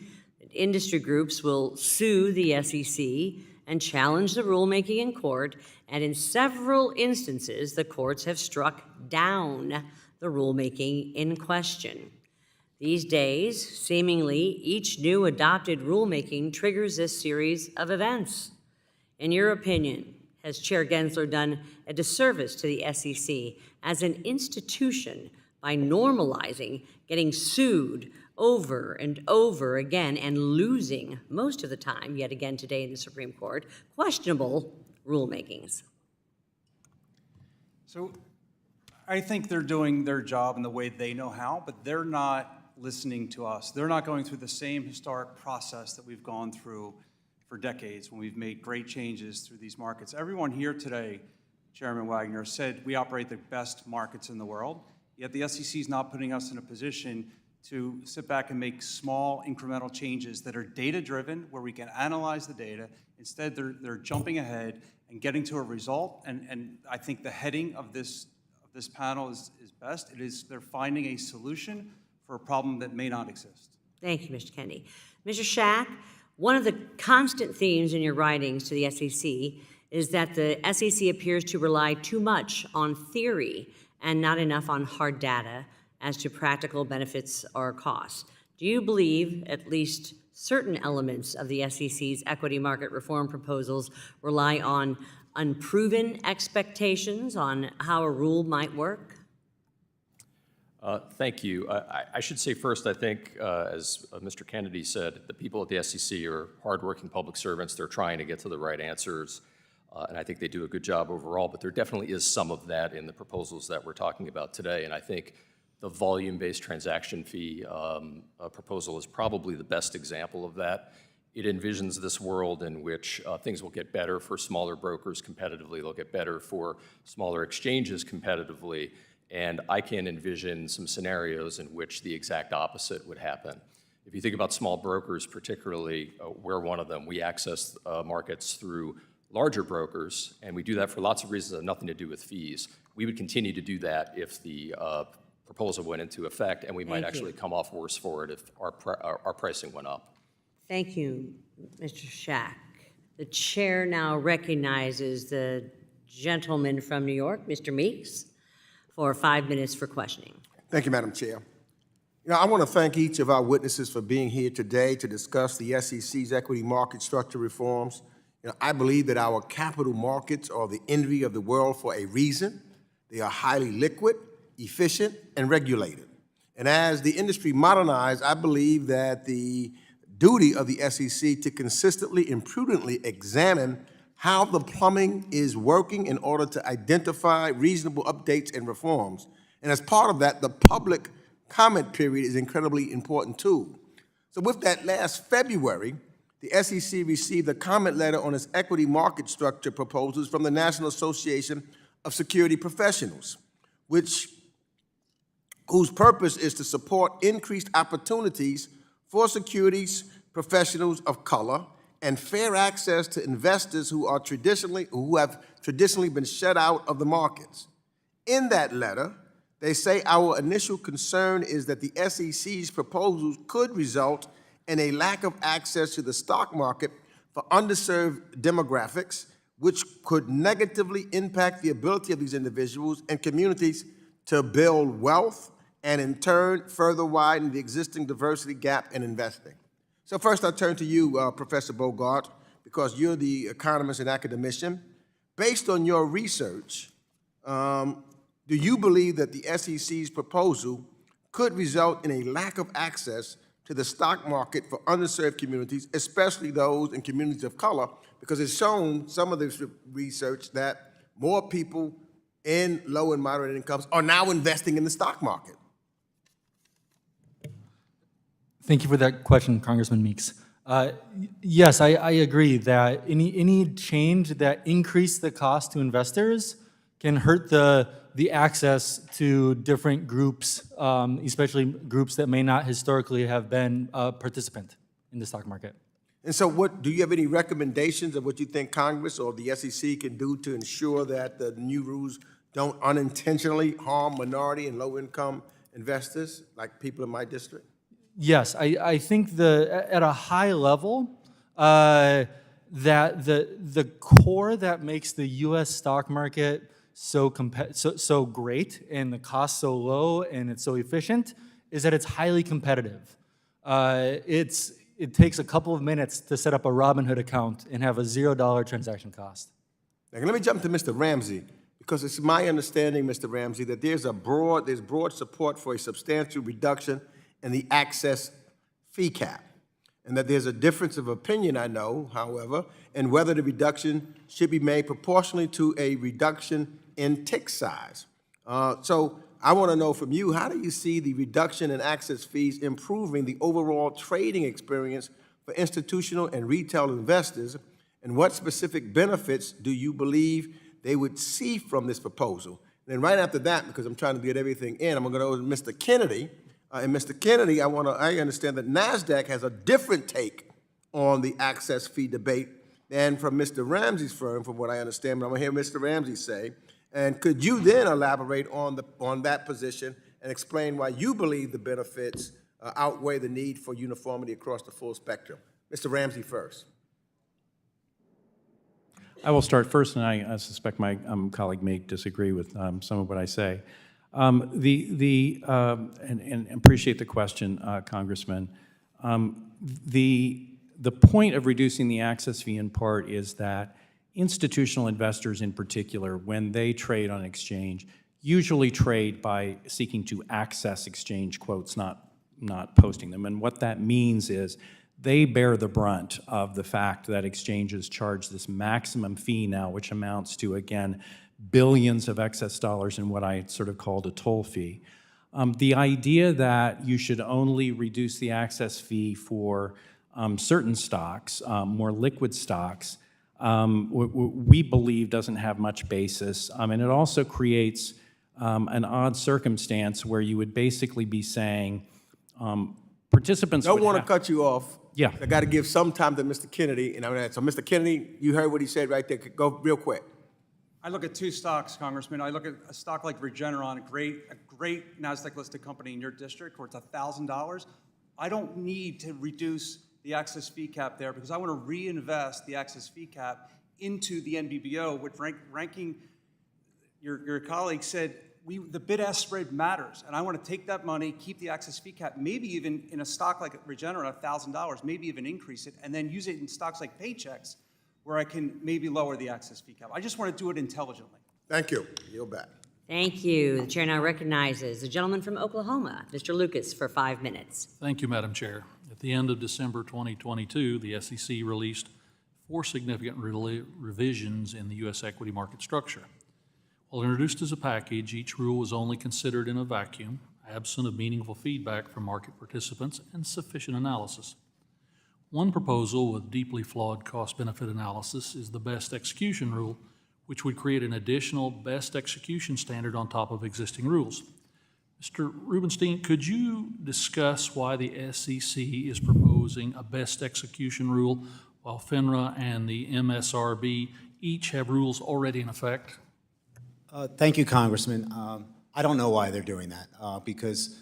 Industry groups will sue the SEC and challenge the rulemaking in court, and in several instances, the courts have struck down the rulemaking in question. These days, seemingly, each new adopted rulemaking triggers this series of events. In your opinion, has Chair Gensler done a disservice to the SEC as an institution by normalizing getting sued over and over again and losing, most of the time, yet again today in the Supreme Court, questionable rulemakings? So I think they're doing their job in the way they know how, but they're not listening to us. They're not going through the same historic process that we've gone through for decades when we've made great changes through these markets. Everyone here today, Chairman Wagner, said we operate the best markets in the world, yet the SEC is not putting us in a position to sit back and make small incremental changes that are data-driven, where we can analyze the data. Instead, they're jumping ahead and getting to a result, and I think the heading of this panel is best. It is they're finding a solution for a problem that may not exist. Thank you, Mr. Kennedy. Mr. Schack, one of the constant themes in your writings to the SEC is that the SEC appears to rely too much on theory and not enough on hard data as to practical benefits or costs. Do you believe at least certain elements of the SEC's equity market reform proposals rely on unproven expectations on how a rule might work? Thank you. I should say first, I think, as Mr. Kennedy said, the people at the SEC are hardworking public servants. They're trying to get to the right answers, and I think they do a good job overall, but there definitely is some of that in the proposals that we're talking about today, and I think the volume-based transaction fee proposal is probably the best example of that. It envisions this world in which things will get better for smaller brokers competitively, they'll get better for smaller exchanges competitively, and I can envision some scenarios in which the exact opposite would happen. If you think about small brokers particularly, we're one of them. We access markets through larger brokers, and we do that for lots of reasons that have nothing to do with fees. We would continue to do that if the proposal went into effect, and we might actually come off worse for it if our pricing went up. Thank you, Mr. Schack. The chair now recognizes the gentleman from New York, Mr. Meeks, for 5 minutes for questioning. Thank you, Madam Chair. I want to thank each of our witnesses for being here today to discuss the SEC's equity market structure reforms. I believe that our capital markets are the envy of the world for a reason. They are highly liquid, efficient, and regulated. And as the industry modernizes, I believe that the duty of the SEC to consistently and prudently examine how the plumbing is working in order to identify reasonable updates and reforms. And as part of that, the public comment period is incredibly important too. So with that, last February, the SEC received a comment letter on its equity market structure proposals from the National Association of Security Professionals, whose purpose is to support increased opportunities for securities professionals of color and fair access to investors who have traditionally been shut out of the markets. In that letter, they say our initial concern is that the SEC's proposals could result in a lack of access to the stock market for underserved demographics, which could negatively impact the ability of these individuals and communities to build wealth and in turn further widen the existing diversity gap in investing. So first I turn to you, Professor Brogaard, because you're the economist and academician. Based on your research, do you believe that the SEC's proposal could result in a lack of access to the stock market for underserved communities, especially those in communities of color? Because it's shown, some of this research, that more people in low and moderate incomes are now investing in the stock market. Thank you for that question, Congressman Meeks. Yes, I agree that any change that increase the cost to investors can hurt the access to different groups, especially groups that may not historically have been a participant in the stock market. And so do you have any recommendations of what you think Congress or the SEC can do to ensure that the new rules don't unintentionally harm minority and low-income investors, like people in my district? Yes, I think at a high level, that the core that makes the U.S. stock market so great and the cost so low and it's so efficient is that it's highly competitive. It takes a couple of minutes to set up a Robinhood account and have a $0 transaction cost. Now, let me jump to Mr. Ramsay, because it's my understanding, Mr. Ramsay, that there's broad support for a substantial reduction in the access fee cap, and that there's a difference of opinion, I know, however, in whether the reduction should be made proportionally to a reduction in tick size. So I want to know from you, how do you see the reduction in access fees improving the overall trading experience for institutional and retail investors, and what specific benefits do you believe they would see from this proposal? And then right after that, because I'm trying to get everything in, I'm going to go to Mr. Kennedy. And Mr. Kennedy, I understand that Nasdaq has a different take on the access fee debate than from Mr. Ramsay's firm, from what I understand. But I'm going to hear Mr. Ramsay say. And could you then elaborate on that position and explain why you believe the benefits outweigh the need for uniformity across the full spectrum? Mr. Ramsay first. I will start first, and I suspect my colleague may disagree with some of what I say. And appreciate the question, Congressman. The point of reducing the access fee in part is that institutional investors in particular, when they trade on exchange, usually trade by seeking to access exchange quotes, not posting them. And what that means is they bear the brunt of the fact that exchanges charge this maximum fee now, which amounts to, again, billions of excess dollars in what I sort of called a toll fee. The idea that you should only reduce the access fee for certain stocks, more liquid stocks, we believe doesn't have much basis. And it also creates an odd circumstance where you would basically be saying participants Don't want to cut you off. Yeah. I got to give some time to Mr. Kennedy. And so, Mr. Kennedy, you heard what he said right there. Go real quick. I look at two stocks, Congressman. I look at a stock like Regeneron, a great Nasdaq-listed company in your district, where it's $1,000. I don't need to reduce the access fee cap there because I want to reinvest the access fee cap into the NBBO, which ranking your colleague said the bid-ask spread matters, and I want to take that money, keep the access fee cap, maybe even in a stock like Regeneron, $1,000, maybe even increase it, and then use it in stocks like Paychex, where I can maybe lower the access fee cap. I just want to do it intelligently. Thank you. Yield back. Thank you. The chair now recognizes the gentleman from Oklahoma, Mr. Lucas, for 5 minutes. Thank you, Madam Chair. At the end of December 2022, the SEC released 4 significant revisions in the U.S. equity market structure. While introduced as a package, each rule was only considered in a vacuum, absent of meaningful feedback from market participants and sufficient analysis. One proposal with deeply flawed cost-benefit analysis is the best execution rule, which would create an additional best execution standard on top of existing rules. Mr. Rubenstein, could you discuss why the SEC is proposing a best execution rule while FINRA and the MSRB each have rules already in effect? Thank you, Congressman. I don't know why they're doing that, because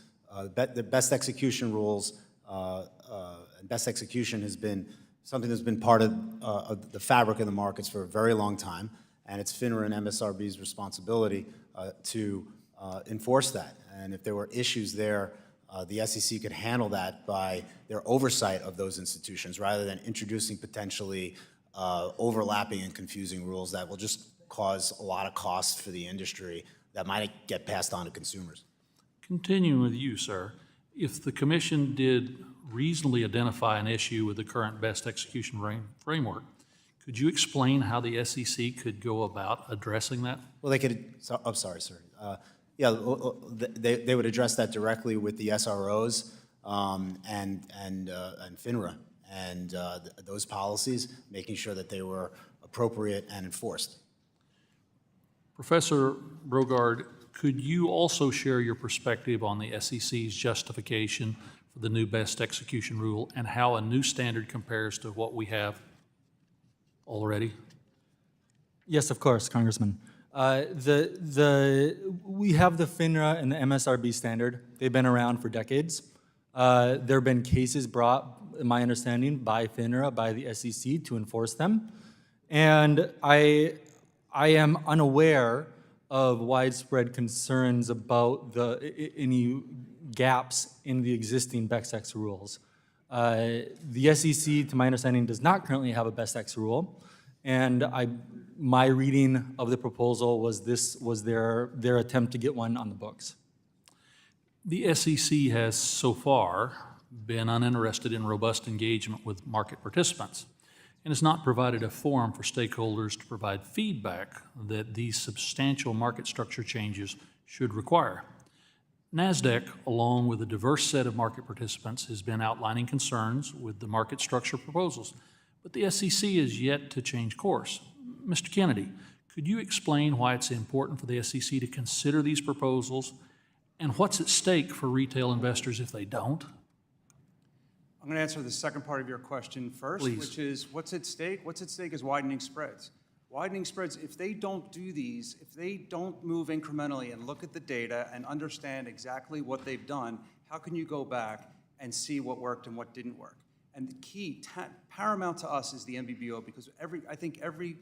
the best execution rules, best execution has been something that's been part of the fabric of the markets for a very long time, and it's FINRA and MSRB's responsibility to enforce that. And if there were issues there, the SEC could handle that by their oversight of those institutions rather than introducing potentially overlapping and confusing rules that will just cause a lot of costs for the industry that might get passed on to consumers. Continuing with you, sir, if the Commission did reasonably identify an issue with the current best execution framework, could you explain how the SEC could go about addressing that? Well, they could, I'm sorry, sir. Yeah, they would address that directly with the SROs and FINRA, and those policies, making sure that they were appropriate and enforced. Professor Brogaard, could you also share your perspective on the SEC's justification for the new best execution rule and how a new standard compares to what we have already? Yes, of course, Congressman. We have the FINRA and the MSRB standard. They've been around for decades. There have been cases brought, in my understanding, by FINRA, by the SEC, to enforce them. And I am unaware of widespread concerns about any gaps in the existing best X rules. The SEC, to my understanding, does not currently have a best X rule, and my reading of the proposal was this was their attempt to get one on the books. The SEC has so far been uninterested in robust engagement with market participants and has not provided a forum for stakeholders to provide feedback that these substantial market structure changes should require. Nasdaq, along with a diverse set of market participants, has been outlining concerns with the market structure proposals, but the SEC is yet to change course. Mr. Kennedy, could you explain why it's important for the SEC to consider these proposals and what's at stake for retail investors if they don't? I'm going to answer the second part of your question first, Please. which is what's at stake? What's at stake is widening spreads. Widening spreads, if they don't do these, if they don't move incrementally and look at the data and understand exactly what they've done, how can you go back and see what worked and what didn't work? And the key, paramount to us is the NBBO, because I think every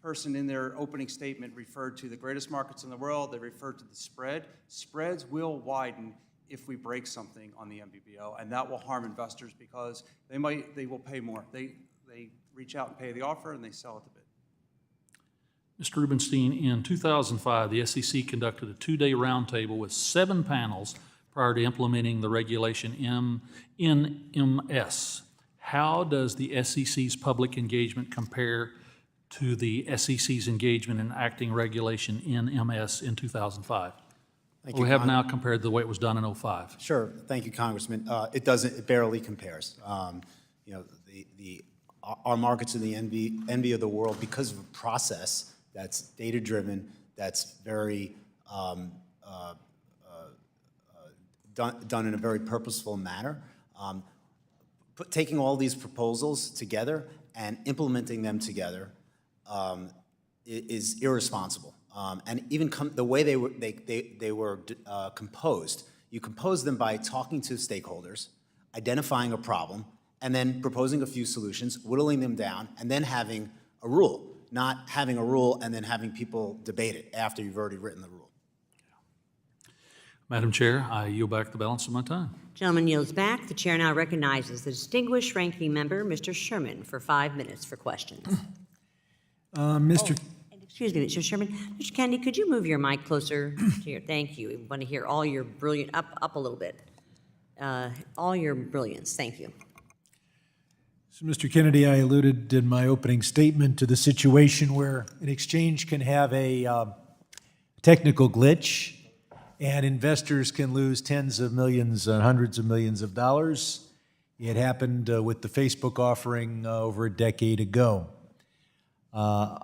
person in their opening statement referred to the greatest markets in the world. They referred to the spread. Spreads will widen if we break something on the NBBO, and that will harm investors because they will pay more. They reach out and pay the offer, and they sell at the bid. Mr. Rubenstein, in 2005, the SEC conducted a two-day roundtable with 7 panels prior to implementing the regulation NMS. How does the SEC's public engagement compare to the SEC's engagement in acting regulation NMS in 2005? Thank you, We have now compared to the way it was done in 2005. Sure, thank you, Congressman. It doesn't, it barely compares. You know, our markets in the envy of the world because of a process that's data-driven, that's very done in a very purposeful manner. Taking all these proposals together and implementing them together is irresponsible. And even the way they were composed, you compose them by talking to stakeholders, identifying a problem, and then proposing a few solutions, whittling them down, and then having a rule, not having a rule and then having people debate it after you've already written the rule. Madam Chair, I yield back the balance of my time. Gentleman yields back. The chair now recognizes the distinguished ranking member, Mr. Sherman, for 5 minutes for questions. Excuse me, Mr. Sherman. Mr. Kennedy, could you move your mic closer to your, thank you. We want to hear all your brilliant, up a little bit. All your brilliance, thank you. So, Mr. Kennedy, I alluded in my opening statement to the situation where an exchange can have a technical glitch and investors can lose tens of millions, hundreds of millions of dollars. It happened with the Facebook offering over a decade ago. I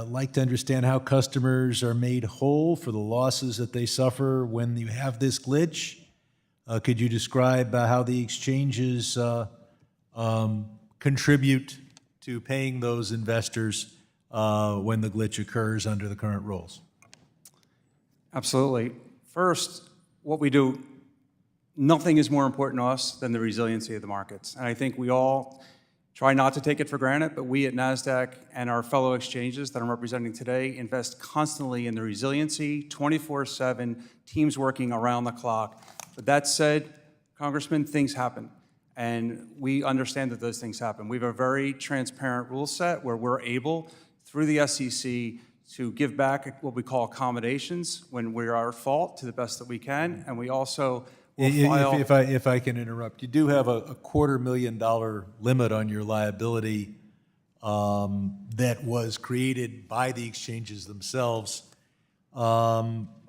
like to understand how customers are made whole for the losses that they suffer when you have this glitch. Could you describe how the exchanges contribute to paying those investors when the glitch occurs under the current rules? Absolutely. First, what we do, nothing is more important to us than the resiliency of the markets. And I think we all try not to take it for granted, but we at Nasdaq and our fellow exchanges that I'm representing today invest constantly in the resiliency, 24/7, teams working around the clock. But that said, Congressman, things happen. And we understand that those things happen. We have a very transparent rule set where we're able, through the SEC, to give back what we call accommodations when we are at fault to the best that we can. And we also will file... If I can interrupt, you do have a $250,000 limit on your liability that was created by the exchanges themselves.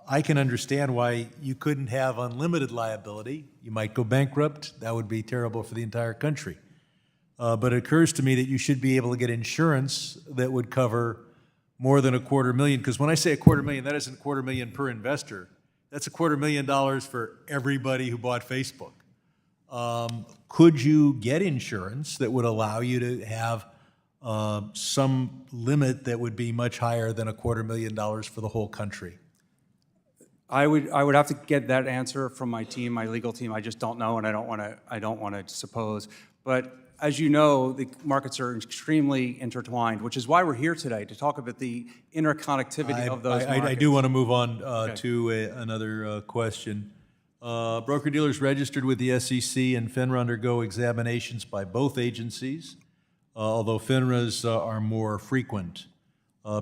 I can understand why you couldn't have unlimited liability. You might go bankrupt. That would be terrible for the entire country. But it occurs to me that you should be able to get insurance that would cover more than $250,000. Because when I say $250,000, that isn't $250,000 per investor. That's $250,000 for everybody who bought Facebook. Could you get insurance that would allow you to have some limit that would be much higher than $250,000 for the whole country? I would have to get that answer from my team, my legal team. I just don't know, and I don't want to suppose. But as you know, the markets are extremely intertwined, which is why we're here today, to talk about the interconnectivity of those markets. I do want to move on to another question. Broker-dealers registered with the SEC and FINRA undergo examinations by both agencies, although FINRA's are more frequent.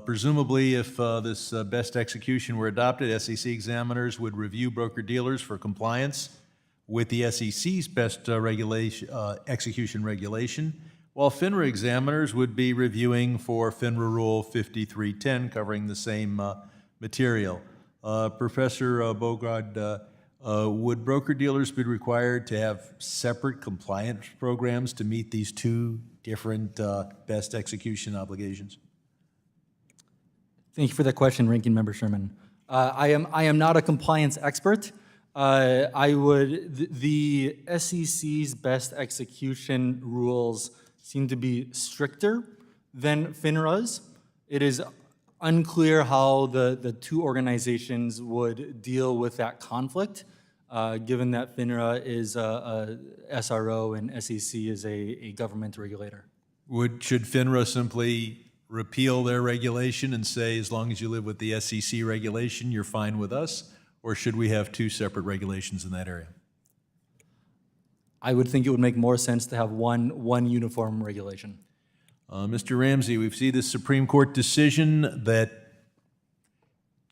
Presumably, if this best execution were adopted, SEC examiners would review broker-dealers for compliance with the SEC's best execution regulation, while FINRA examiners would be reviewing for FINRA Rule 5310, covering the same material. Professor Brogaard, would broker-dealers be required to have separate compliance programs to meet these two different best execution obligations? Thank you for that question, Ranking Member Sherman. I am not a compliance expert. The SEC's best execution rules seem to be stricter than FINRA's. It is unclear how the two organizations would deal with that conflict, given that FINRA is a SRO and SEC is a government regulator. Should FINRA simply repeal their regulation and say, as long as you live with the SEC regulation, you're fine with us? Or should we have two separate regulations in that area? I would think it would make more sense to have one uniform regulation. Mr. Ramsay, we've seen this Supreme Court decision that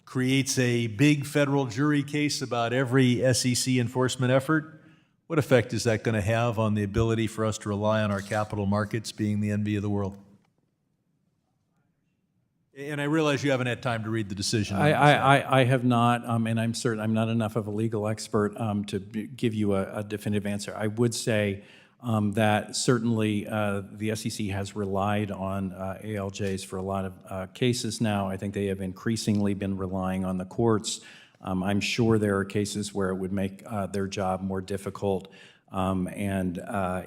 creates a big federal jury case about every SEC enforcement effort. What effect is that going to have on the ability for us to rely on our capital markets being the envy of the world? And I realize you haven't had time to read the decision. I have not, and I'm certain I'm not enough of a legal expert to give you a definitive answer. I would say that certainly the SEC has relied on ALJs for a lot of cases now. I think they have increasingly been relying on the courts. I'm sure there are cases where it would make their job more difficult and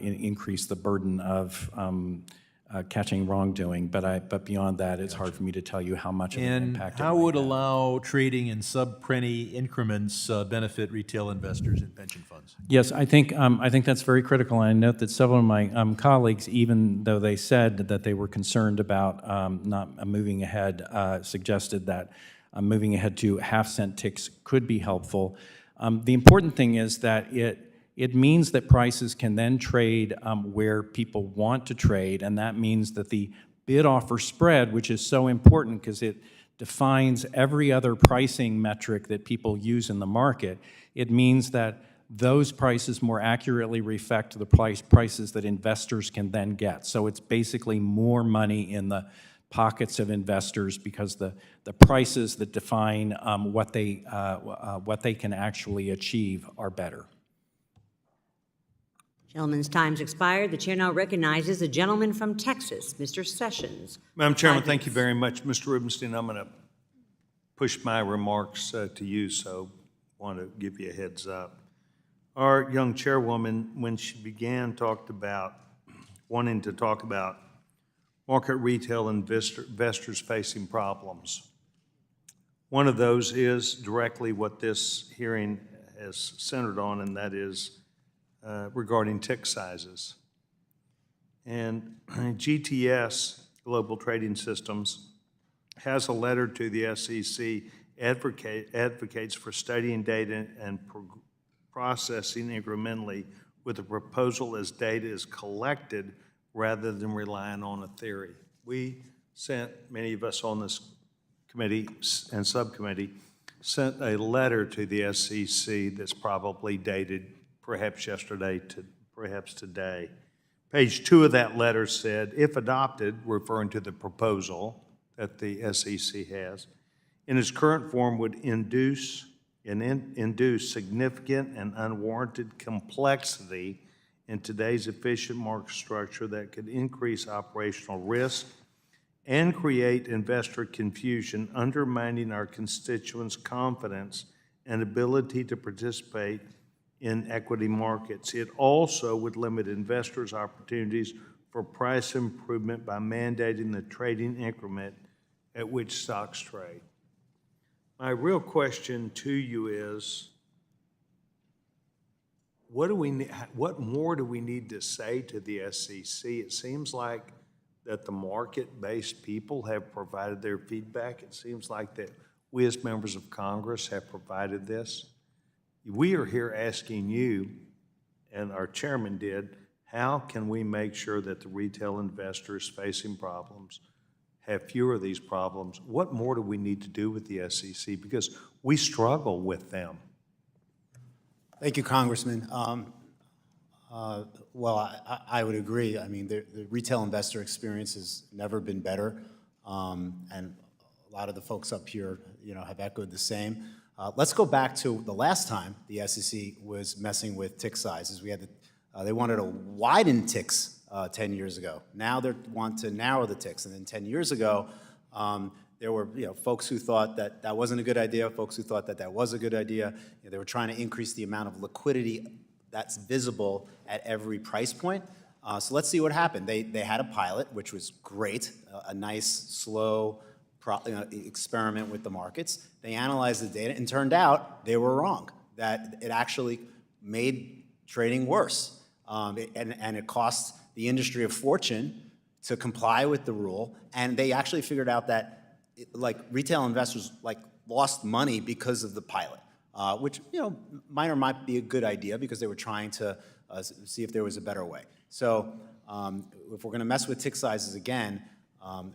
increase the burden of catching wrongdoing, but beyond that, it's hard for me to tell you how much of an impact it how might would have. allow trading in sub-penny increments benefit retail investors in pension funds? Yes, I think that's very critical. And I note that several of my colleagues, even though they said that they were concerned about not moving ahead, suggested that moving ahead to half-cent ticks could be helpful. The important thing is that it means that prices can then trade where people want to trade, and that means that the bid-offer spread, which is so important because it defines every other pricing metric that people use in the market, it means that those prices more accurately reflect the prices that investors can then get. So it's basically more money in the pockets of investors because the prices that define what they can actually achieve are better. Gentleman's time's expired. The chair now recognizes the gentleman from Texas, Mr. Sessions. Madam Chairman, 5 thank you minutes. very much. Mr. Rubenstein, I'm going to push my remarks to you, so I want to give you a heads up. Our young chairwoman, when she began, wanting to talk about market retail investors facing problems. One of those is directly what this hearing is centered on, and that is regarding tick sizes. And GTS, Global Trading Systems, has a letter to the SEC advocates for studying data and processing incrementally with a proposal as data is collected rather than relying on a theory. We sent, many of us on this committee and subcommittee, sent a letter to the SEC that's probably dated perhaps yesterday to perhaps today. Page 2 of that letter said, if adopted, referring to the proposal that the SEC has, in its current form would induce significant and unwarranted complexity in today's efficient market structure that could increase operational risk and create investor confusion, undermining our constituents' confidence and ability to participate in equity markets. It also would limit investors' opportunities for price improvement by mandating the trading increment at which stocks trade. My real question to you is, what more do we need to say to the SEC? It seems like that the market-based people have provided their feedback. It seems like that we as members of Congress have provided this. We are here asking you, and our chairman did, how can we make sure that the retail investors facing problems have fewer of these problems? What more do we need to do with the SEC? Because we struggle with them. Thank you, Congressman. Well, I would agree. I mean, the retail investor experience has never been better, and a lot of the folks up here, have echoed the same. Let's go back to the last time the SEC was messing with tick sizes. They wanted to widen ticks 10 years ago. Now they want to narrow the ticks. And then 10 years ago, there were folks who thought that that wasn't a good idea, folks who thought that that was a good idea. They were trying to increase the amount of liquidity that's visible at every price point. So let's see what happened. They had a pilot, which was great, a nice, slow experiment with the markets. They analyzed the data and turned out they were wrong, that it actually made trading worse. And it cost the industry a fortune to comply with the rule. And they actually figured out that retail investors lost money because of the pilot, which might or might be a good idea because they were trying to see if there was a better way. So if we're going to mess with tick sizes again,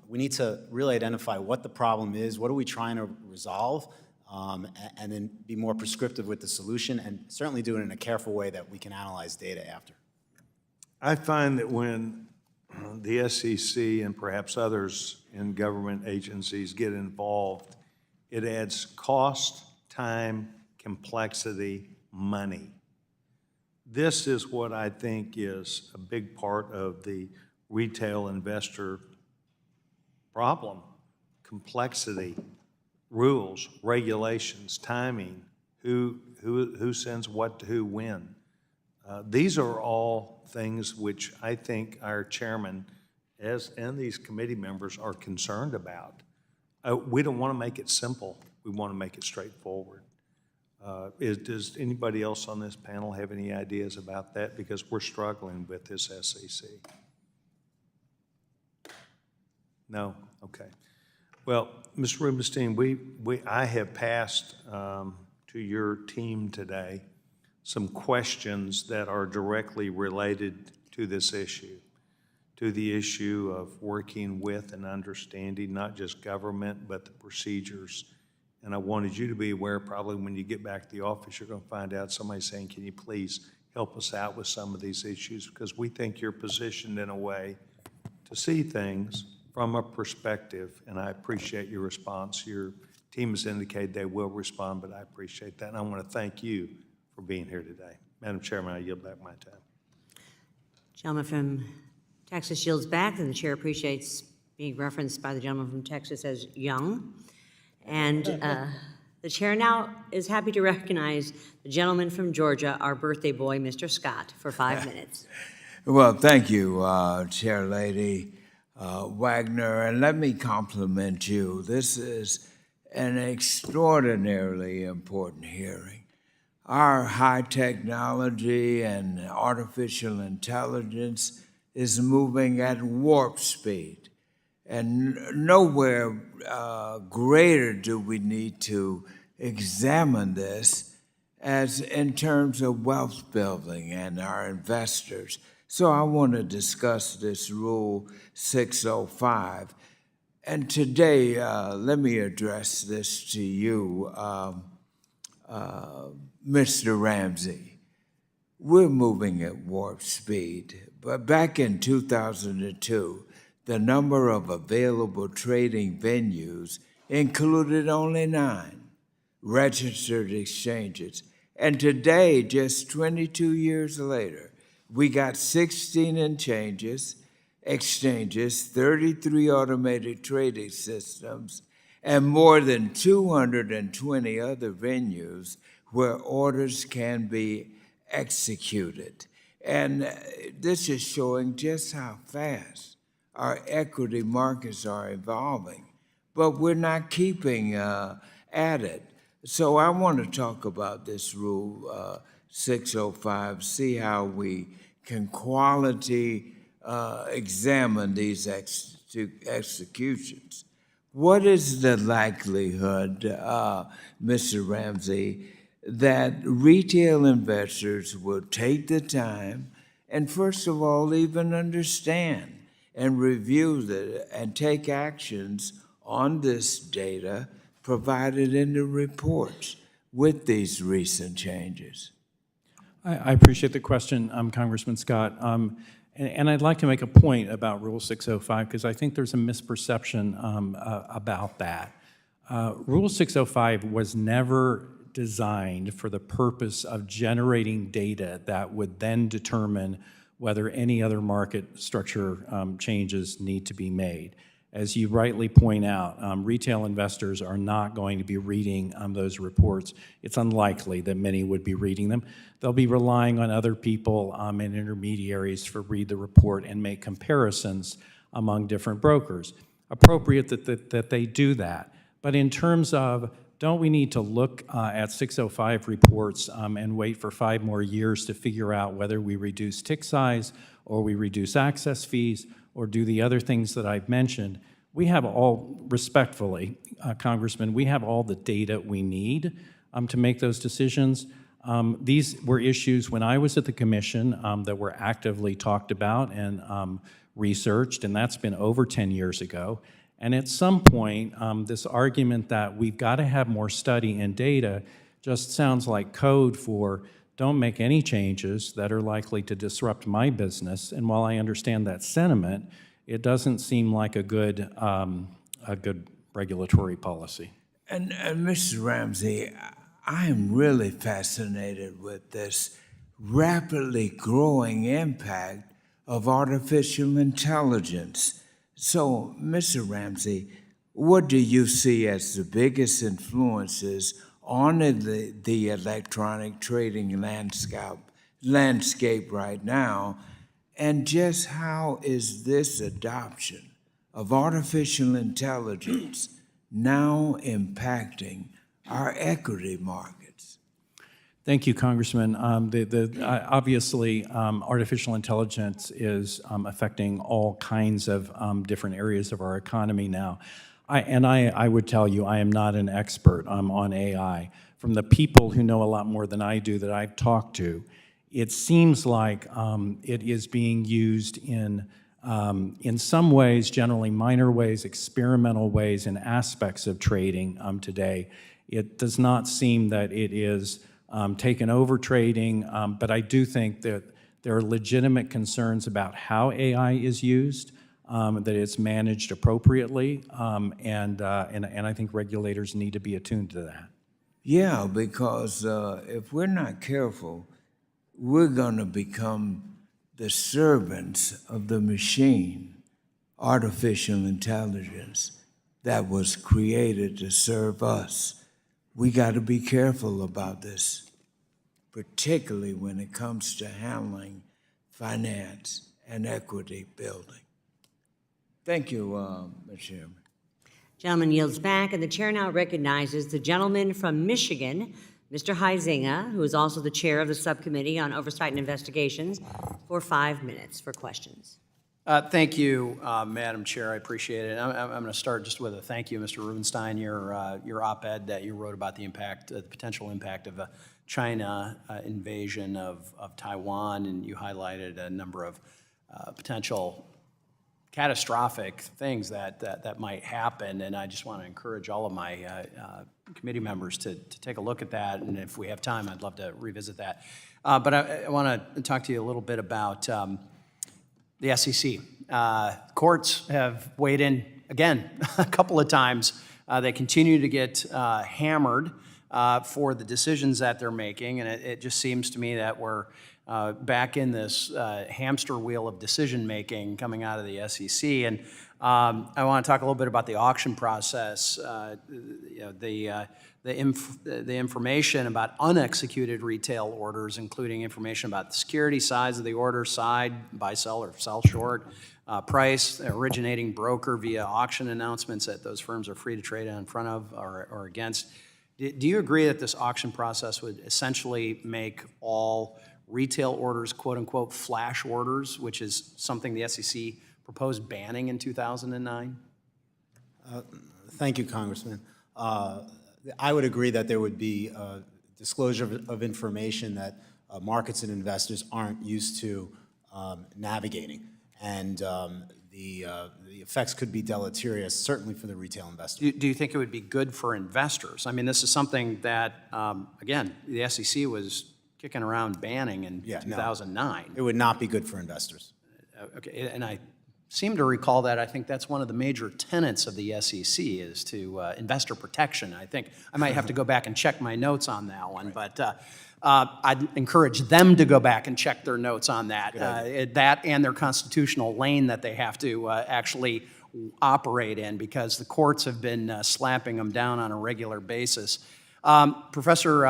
we need to really identify what the problem is, what are we trying to resolve, and then be more prescriptive with the solution, and certainly do it in a careful way that we can analyze data after. I find that when the SEC and perhaps others in government agencies get involved, it adds cost, time, complexity, money. This is what I think is a big part of the retail investor problem: complexity, rules, regulations, timing, who sends what to who when. These are all things which I think our chairman and these committee members are concerned about. We don't want to make it simple. We want to make it straightforward. Does anybody else on this panel have any ideas about that? Because we're struggling with this SEC. No? Okay. Well, Mr. Rubenstein, I have passed to your team today some questions that are directly related to this issue, to the issue of working with and understanding not just government, but the procedures. And I wanted you to be aware, probably when you get back to the office, you're going to find out somebody saying, can you please help us out with some of these issues? Because we think you're positioned in a way to see things from a perspective, and I appreciate your response. Your team has indicated they will respond, but I appreciate that. And I want to thank you for being here today. Madam Chairman, I yield back my time. Gentleman from Texas yields back, and the chair appreciates being referenced by the gentleman from Texas as young. And the chair now is happy to recognize the gentleman from Georgia, our birthday boy, Mr. Scott, for 5 minutes. Well, thank you, Chair Lady Wagner, and let me compliment you. This is an extraordinarily important hearing. Our high technology and artificial intelligence is moving at warp speed, and nowhere greater do we need to examine this as in terms of wealth building and our investors. So I want to discuss this Rule 605. And today, let me address this to you, Mr. Ramsay. We're moving at warp speed, but back in 2002, the number of available trading venues included only 9 registered exchanges. And today, just 22 years later, we got 16 exchanges, 33 automated trading systems, and more than 220 other venues where orders can be executed. And this is showing just how fast our equity markets are evolving, but we're not keeping at it. So I want to talk about this Rule 605, see how we can quality examine these executions. What is the likelihood, Mr. Ramsay, that retail investors will take the time and, first of all, even understand and review and take actions on this data provided in the reports with these recent changes? I appreciate the question, Congressman Scott. And I'd like to make a point about Rule 605 because I think there's a misperception about that. Rule 605 was never designed for the purpose of generating data that would then determine whether any other market structure changes need to be made. As you rightly point out, retail investors are not going to be reading those reports. It's unlikely that many would be reading them. They'll be relying on other people and intermediaries to read the report and make comparisons among different brokers. Appropriate that they do that. But in terms of, don't we need to look at 605 reports and wait for 5 more years to figure out whether we reduce tick size or we reduce access fees or do the other things that I've mentioned? We have all, respectfully, Congressman, we have all the data we need to make those decisions. These were issues when I was at the commission that were actively talked about and researched, and that's been over 10 years ago. And at some point, this argument that we've got to have more study and data just sounds like code for don't make any changes that are likely to disrupt my business. And while I understand that sentiment, it doesn't seem like a good regulatory policy. And Mr. Ramsay, I am really fascinated with this rapidly growing impact of artificial intelligence. So, Mr. Ramsay, what do you see as the biggest influences on the electronic trading landscape right now, and just how is this adoption of artificial intelligence now impacting our equity markets? Thank you, Congressman. Obviously, artificial intelligence is affecting all kinds of different areas of our economy now. I would tell you, I am not an expert on AI. From the people who know a lot more than I do that I've talked to, it seems like it is being used in some ways, generally minor ways, experimental ways, and aspects of trading today. It does not seem that it is taken over trading, but I do think that there are legitimate concerns about how AI is used, that it's managed appropriately, and I think regulators need to be attuned to that. Yeah, because if we're not careful, we're going to become the servants of the machine, artificial intelligence, that was created to serve us. We got to be careful about this, particularly when it comes to handling finance and equity building. Thank you, Mr. Chairman. Gentleman yields back, and the chair now recognizes the gentleman from Michigan, Mr. Huizinga, who is also the chair of the Subcommittee on Oversight and Investigations, for 5 minutes for questions. Thank you, Madam Chair. I appreciate it. I'm going to start just with a thank you, Mr. Rubenstein, your op-ed that you wrote about the impact, the potential impact of a China invasion of Taiwan, and you highlighted a number of potential catastrophic things that might happen, and I just want to encourage all of my committee members to take a look at that, and if we have time, I'd love to revisit that. But I want to talk to you a little bit about the SEC. Courts have weighed in, again, a couple of times They continue to get hammered for the decisions that they're making, and it just seems to me that we're back in this hamster wheel of decision-making coming out of the SEC. And I want to talk a little bit about the auction process. The information about unexecuted retail orders, including information about the security size of the order, side, buy, sell, or sell short, price, originating broker via auction announcements that those firms are free to trade in front of or against. Do you agree that this auction process would essentially make all retail orders, quote-unquote, flash orders, which is something the SEC proposed banning in 2009? Thank you, Congressman. I would agree that there would be disclosure of information that markets and investors aren't used to navigating. And the effects could be deleterious, certainly for the retail investor. Do you think it would be good for investors? I mean, this is something that, again, the SEC was kicking around banning in 2009. It would not be good for investors. Okay, and I seem to recall that. I think that's one of the major tenets of the SEC is to investor protection. I think I might have to go back and check my notes on that one, but I'd encourage them to go back and check their notes on that. That and their constitutional lane that they have to actually operate in, because the courts have been slapping them down on a regular basis. Professor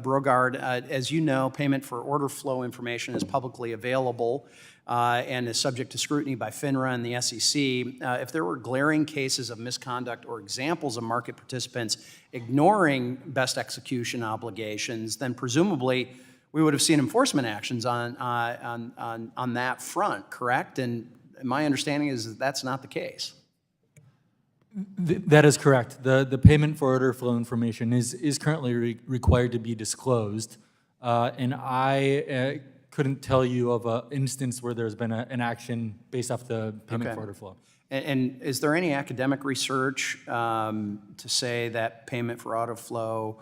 Brogaard, as you know, payment for order flow information is publicly available and is subject to scrutiny by FINRA and the SEC. If there were glaring cases of misconduct or examples of market participants ignoring best execution obligations, then presumably we would have seen enforcement actions on that front, correct? And my understanding is that that's not the case. That is correct. The payment for order flow information is currently required to be disclosed, and I couldn't tell you of an instance where there's been an action based off the payment for order flow. And is there any academic research to say that payment for order flow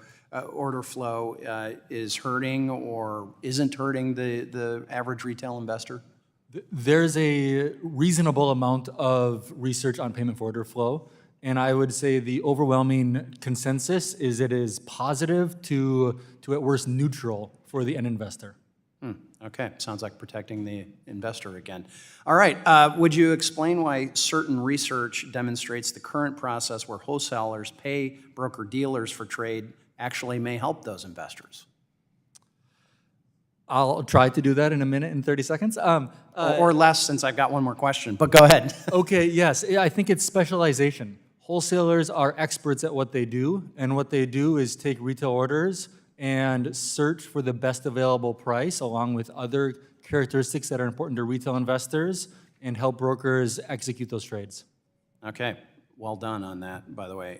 is hurting or isn't hurting the average retail investor? There's a reasonable amount of research on payment for order flow, and I would say the overwhelming consensus is it is positive to at worst neutral for the end investor. Okay, sounds like protecting the investor again. All right, would you explain why certain research demonstrates the current process where wholesalers pay broker-dealers for trade actually may help those investors? I'll try to do that in a minute and 30 seconds. Or less, since I've got one more question, but go ahead. Okay, yes, I think it's specialization. Wholesalers are experts at what they do, and what they do is take retail orders and search for the best available price along with other characteristics that are important to retail investors and help brokers execute those trades. Okay, well done on that, by the way.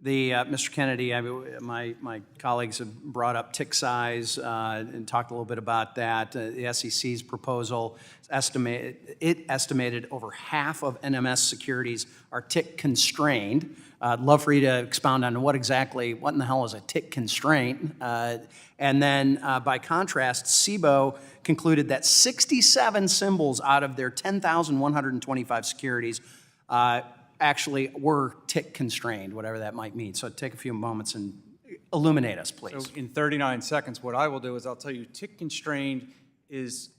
Mr. Kennedy, my colleagues have brought up tick size and talked a little bit about that. The SEC's proposal estimated over half of NMS securities are tick constrained. I'd love for you to expound on what in the hell is a tick constraint? And then by contrast, SIBO concluded that 67 symbols out of their 10,125 securities actually were tick constrained, whatever that might mean. So take a few moments and illuminate us, please. So in 39 seconds, what I will do is I'll tell you tick constrained is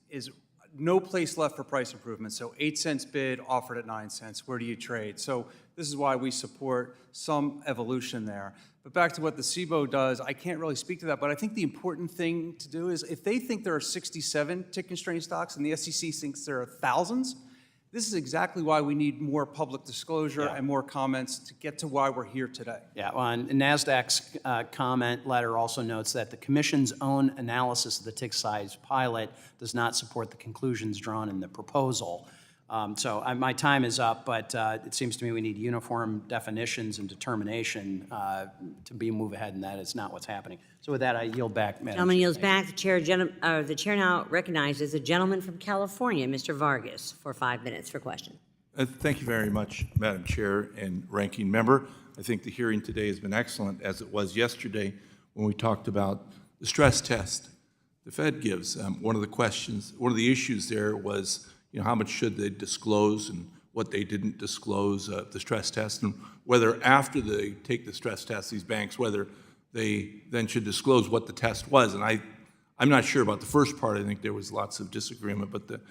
no place left for price improvement. So 8 cents bid offered at 9 cents. Where do you trade? So this is why we support some evolution there. But back to what the SIBO does, I can't really speak to that, but I think the important thing to do is if they think there are 67 tick constrained stocks and the SEC thinks there are thousands, this is exactly why we need more public disclosure and more comments to get to why we're here today. Yeah, well, and Nasdaq's comment letter also notes that the Commission's own analysis of the tick size pilot does not support the conclusions drawn in the proposal. So my time is up, but it seems to me we need uniform definitions and determination to move ahead, and that is not what's happening. So with that, I yield back, Madam Gentleman Chair. yields back. The chair now recognizes the gentleman from California, Mr. Vargas, for 5 minutes for question. Thank you very much, Madam Chair and Ranking Member. I think the hearing today has been excellent, as it was yesterday when we talked about the stress test the Fed gives. One of the issues there was, how much should they disclose and what they didn't disclose, the stress test, and whether after they take the stress test, these banks, whether they then should disclose what the test was. And I'm not sure about the first part. I think there was lots of disagreement, but the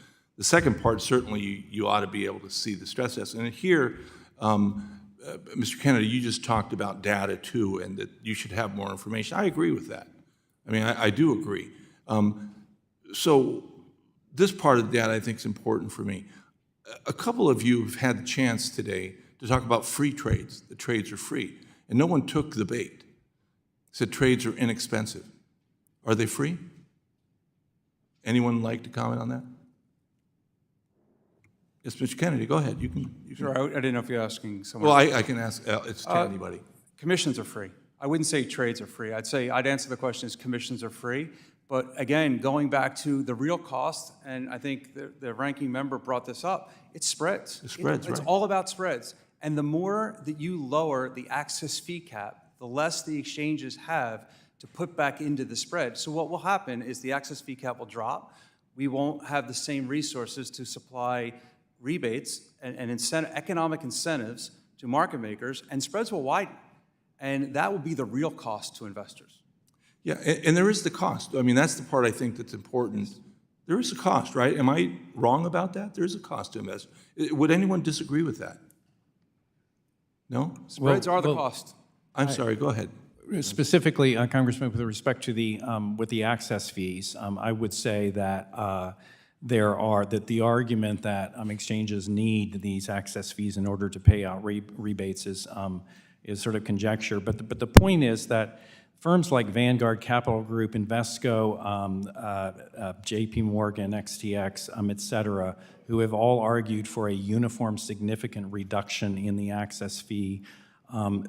second part, certainly you ought to be able to see the stress test. And here, Mr. Kennedy, you just talked about data too, and that you should have more information. I agree with that. I mean, I do agree. So this part of the data I think is important for me. A couple of you have had the chance today to talk about free trades. The trades are free. And no one took the bait. Said trades are inexpensive. Are they free? Anyone like to comment on that? Yes, Mr. Kennedy, go ahead. You can. Sure, I didn't know if you're asking someone. Well, I can ask, it's to anybody. Commissions are free. I wouldn't say trades are free. I'd answer the question as commissions are free. But again, going back to the real cost, and I think the ranking member brought this up, it's spreads. The spreads, It's right. all about spreads. And the more that you lower the access fee cap, the less the exchanges have to put back into the spread. So what will happen is the access fee cap will drop. We won't have the same resources to supply rebates and economic incentives to market makers, and spreads will widen. And that will be the real cost to investors. Yeah, and there is the cost. I mean, that's the part I think that's important. There is a cost, right? Am I wrong about that? There is a cost to invest. Would anyone disagree with that? No? Spreads are the cost. I'm sorry, go ahead. Specifically, Congressman, with respect to the with the access fees, I would say that that the argument that exchanges need these access fees in order to pay out rebates is sort of conjecture. But the point is that firms like Vanguard Capital Group, Invesco, J.P. Morgan, XTX, et cetera, who have all argued for a uniform significant reduction in the access fee.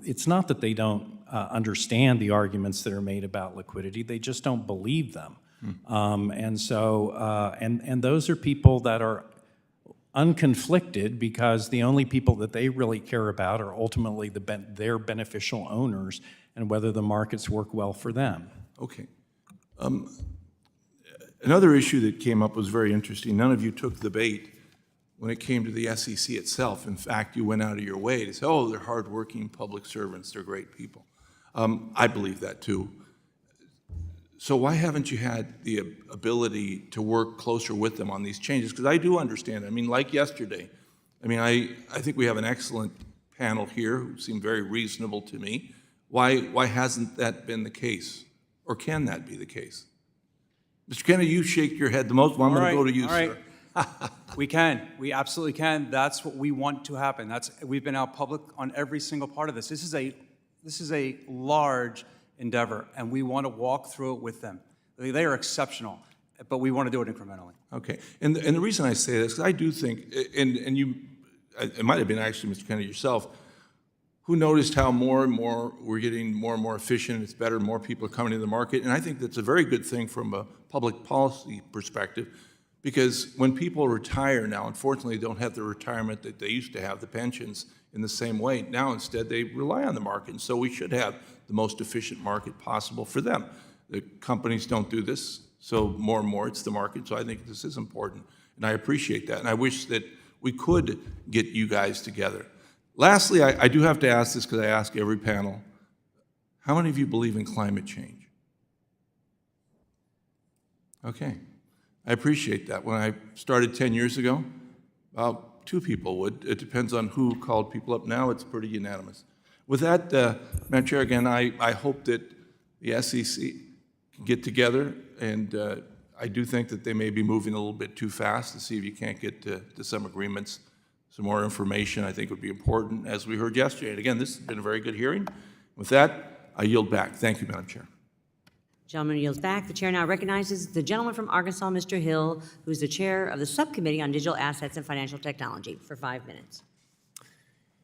It's not that they don't understand the arguments that are made about liquidity, they just don't believe them. And those are people that are unconflicted because the only people that they really care about are ultimately their beneficial owners and whether the markets work well for them. Okay. Another issue that came up was very interesting. None of you took the bait when it came to the SEC itself. In fact, you went out of your way to say, oh, they're hardworking public servants, they're great people. I believe that too. So why haven't you had the ability to work closer with them on these changes? Because I do understand. I mean, like yesterday, I think we have an excellent panel here who seem very reasonable to me. Why hasn't that been the case? Or can that be the case? Mr. Kennedy, you shake your head the most. Well, I'm going to go to you, sir. We can. We absolutely can. That's what we want to happen. We've been out public on every single part of this. This is a large endeavor, and we want to walk through it with them. They are exceptional, but we want to do it incrementally. Okay. And the reason I say this is I do think, and you, it might have been actually Mr. Kennedy yourself, who noticed how more and more we're getting more and more efficient, it's better, more people are coming into the market, and I think that's a very good thing from a public policy perspective, because when people retire now, unfortunately, they don't have the retirement that they used to have, the pensions, in the same way. Now, instead, they rely on the market, and so we should have the most efficient market possible for them. The companies don't do this, so more and more it's the market, so I think this is important, and I appreciate that, and I wish that we could get you guys together. Lastly, I do have to ask this because I ask every panel, how many of you believe in climate change? Okay, I appreciate that. When I started 10 years ago, about 2 people would. It depends on who called people up. Now it's pretty unanimous. With that, Madam Chair, again, I hope that the SEC can get together, and I do think that they may be moving a little bit too fast to see if you can't get to some agreements. Some more information I think would be important, as we heard yesterday. And again, this has been a very good hearing. With that, I yield back. Thank you, Madam Chair. Gentleman yields back. The chair now recognizes the gentleman from Arkansas, Mr. Hill, who is the chair of the Subcommittee on Digital Assets and Financial Technology, for 5 minutes.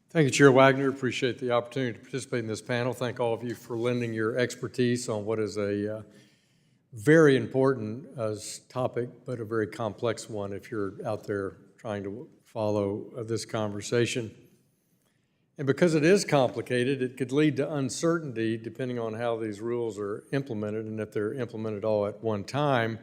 Thank you, Chair Wagner. Appreciate the opportunity to participate in this panel. Thank all of you for lending your expertise on what is a very important topic, but a very complex one if you're out there trying to follow this conversation. And because it is complicated, it could lead to uncertainty depending on how these rules are implemented and if they're implemented all at one time,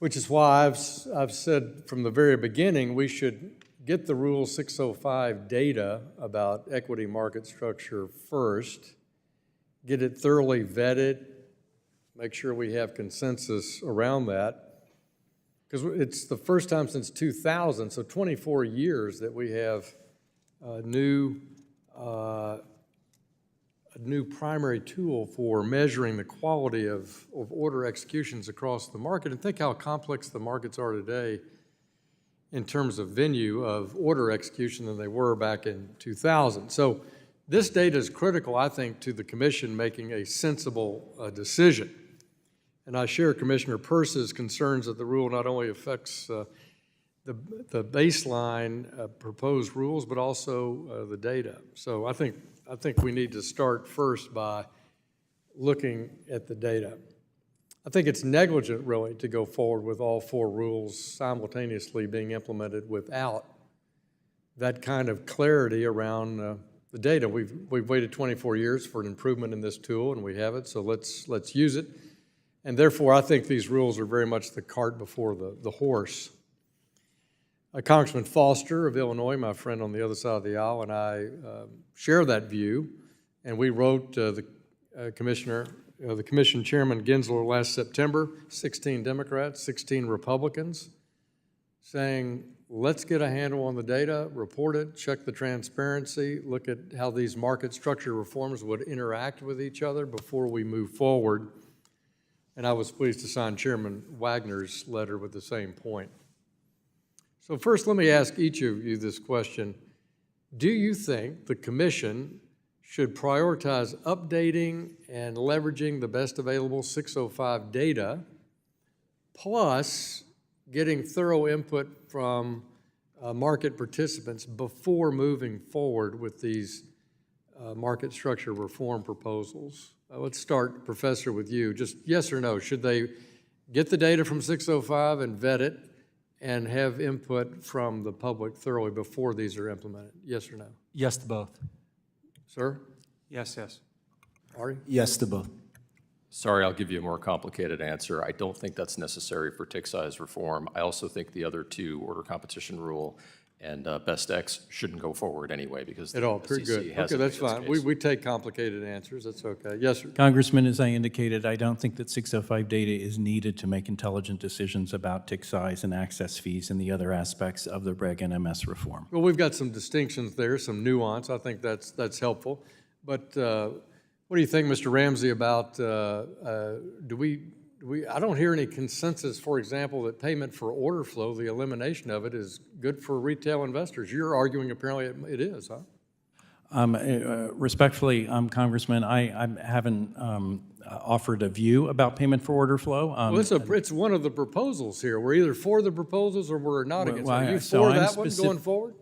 which is why I've said from the very beginning we should get the Rule 605 data about equity market structure first, get it thoroughly vetted, make sure we have consensus around that, because it's the first time since 2000, so 24 years that we have a new primary tool for measuring the quality of order executions across the market. And think how complex the markets are today in terms of venue of order execution than they were back in 2000. So this data is critical, I think, to the Commission making a sensible decision. And I share Commissioner Peirce's concerns that the rule not only affects the baseline proposed rules, but also the data. So I think we need to start first by looking at the data. I think it's negligent, really, to go forward with all 4 rules simultaneously being implemented without that kind of clarity around the data. We've waited 24 years for an improvement in this tool, and we have it, so let's use it. And therefore, I think these rules are very much the cart before the horse. Congressman Foster of Illinois, my friend on the other side of the aisle, and I share that view, and we wrote the Commission Chairman Gensler last September, 16 Democrats, 16 Republicans, saying, let's get a handle on the data, report it, check the transparency, look at how these market structure reforms would interact with each other before we move forward. And I was pleased to sign Chairman Wagner's letter with the same point. So first, let me ask each of you this question. Do you think the Commission should prioritize updating and leveraging the best available 605 data, plus getting thorough input from market participants before moving forward with these market structure reform proposals? Let's start, Professor, with you. Just yes or no. Should they get the data from 605 and vet it and have input from the public thoroughly before these are implemented? Yes or no? Yes to both. Sir? Yes, yes. Ari? Yes to both. Sorry, I'll give you a more complicated answer. I don't think that's necessary for tick size reform. I also think the other 2, order competition rule and Best X, shouldn't go forward anyway because the At all, pretty SEC good. has Okay, it that's in its fine. case. We take complicated answers, that's okay. Yes, sir. Congressman, as I indicated, I don't think that 605 data is needed to make intelligent decisions about tick size and access fees and the other aspects of the Reg NMS reform. Well, we've got some distinctions there, some nuance. I think that's helpful. But what do you think, Mr. Ramsay, about I don't hear any consensus, for example, that payment for order flow, the elimination of it, is good for retail investors. You're arguing apparently it is, huh? Respectfully, Congressman, I haven't offered a view about payment for order flow. Well, it's one of the proposals here. We're either for the proposals or we're not against it. Are you so for I'm that one going forward?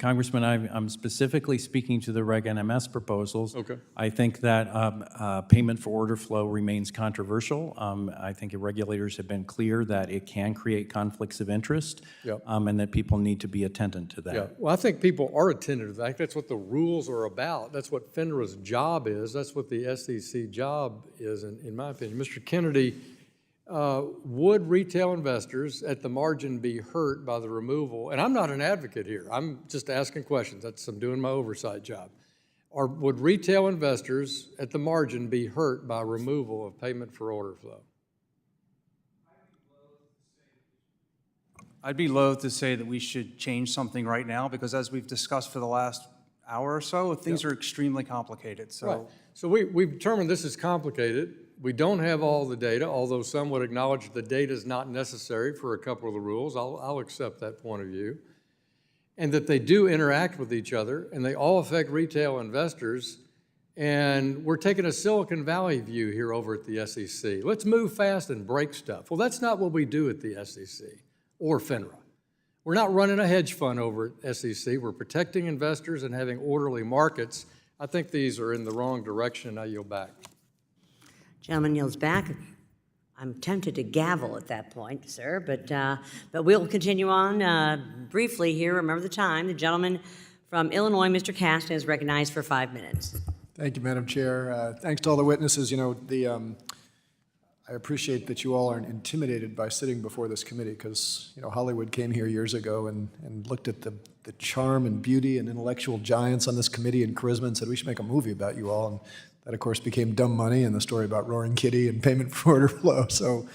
Congressman, I'm specifically speaking to the Reg NMS proposals. Okay. I think that payment for order flow remains controversial. I think regulators have been clear that it can create conflicts of interest, Yep. And that people need to be attentive to that. Yeah, well, I think people are attentive to that. I think that's what the rules are about. That's what FINRA's job is. That's what the SEC job is, in my opinion. Mr. Kennedy, would retail investors at the margin be hurt by the removal? And I'm not an advocate here. I'm just asking questions. I'm doing my oversight job. Or would retail investors at the margin be hurt by removal of payment for order flow? I'd be loath to say that we should change something right now because as we've discussed for the last hour or so, things are extremely complicated. So, Right. So we've determined this is complicated. We don't have all the data, although some would acknowledge the data is not necessary for a couple of the rules. I'll accept that point of view. And that they do interact with each other, and they all affect retail investors. And we're taking a Silicon Valley view here over at the SEC. Let's move fast and break stuff. Well, that's not what we do at the SEC or FINRA. We're not running a hedge fund over at SEC. We're protecting investors and having orderly markets. I think these are in the wrong direction. I yield back. Gentleman yields back. I'm tempted to gavel at that point, sir, but we'll continue on briefly here. Remember the time. The gentleman from Illinois, Mr. Caston, is recognized for 5 minutes. Thank you, Madam Chair. Thanks to all the witnesses. You know, I appreciate that you all aren't intimidated by sitting before this committee, because, you know, Hollywood came here years ago and looked at the charm and beauty and intellectual giants on this committee and charisma and said, we should make a movie about you all. And that, of course, became Dumb Money and the story about Roaring Kitty and payment for order flow. So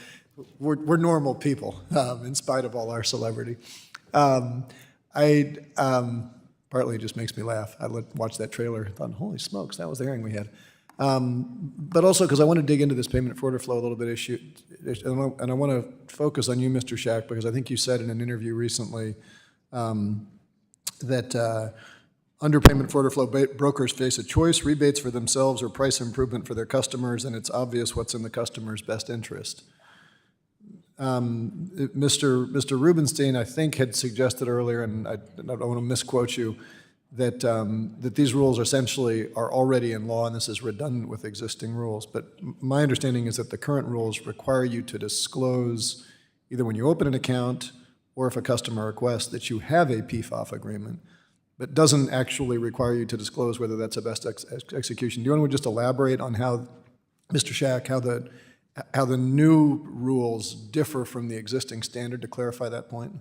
we're normal people, in spite of all our celebrity. Partly it just makes me laugh. I watched that trailer and thought, holy smokes, that was the hearing we had. But also because I want to dig into this payment for order flow a little bit issue, and I want to focus on you, Mr. Schack, because I think you said in an interview recently that under payment for order flow, brokers face a choice, rebates for themselves or price improvement for their customers, and it's obvious what's in the customer's best interest. Mr. Rubenstein, I think, had suggested earlier, and I don't want to misquote you, that these rules essentially are already in law, and this is redundant with existing rules. But my understanding is that the current rules require you to disclose, either when you open an account or if a customer requests, that you have a PFOF agreement, but doesn't actually require you to disclose whether that's a best execution. Do you want to just elaborate on how, Mr. Schack, how the new rules differ from the existing standard, to clarify that point?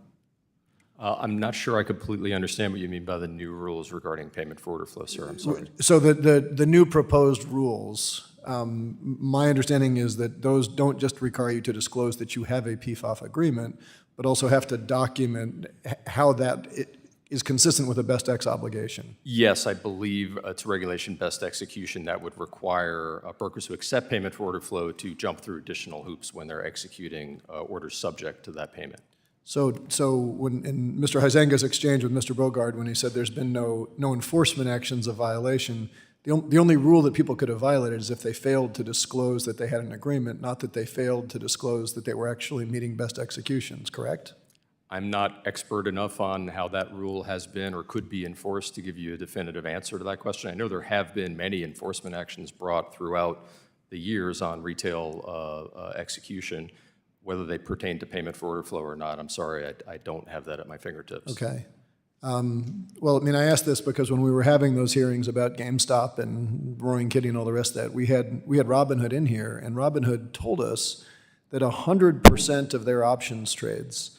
I'm not sure I completely understand what you mean by the new rules regarding payment for order flow, sir. I'm sorry. So the new proposed rules, my understanding is that those don't just require you to disclose that you have a PFOF agreement, but also have to document how that is consistent with a best ex obligation. Yes, I believe it's regulation best execution that would require brokers who accept payment for order flow to jump through additional hoops when they're executing orders subject to that payment. So when in Mr. Huizenga's exchange with Mr. Brogaard, when he said there's been no enforcement actions of violation, the only rule that people could have violated is if they failed to disclose that they had an agreement, not that they failed to disclose that they were actually meeting best executions, correct? I'm not expert enough on how that rule has been or could be enforced to give you a definitive answer to that question. I know there have been many enforcement actions brought throughout the years on retail execution. Whether they pertain to payment for order flow or not, I'm sorry, I don't have that at my fingertips. Okay. Well, I mean, I asked this because when we were having those hearings about GameStop and Roaring Kitty and all the rest of that, we had Robinhood in here, and Robinhood told us that 100% of their options trades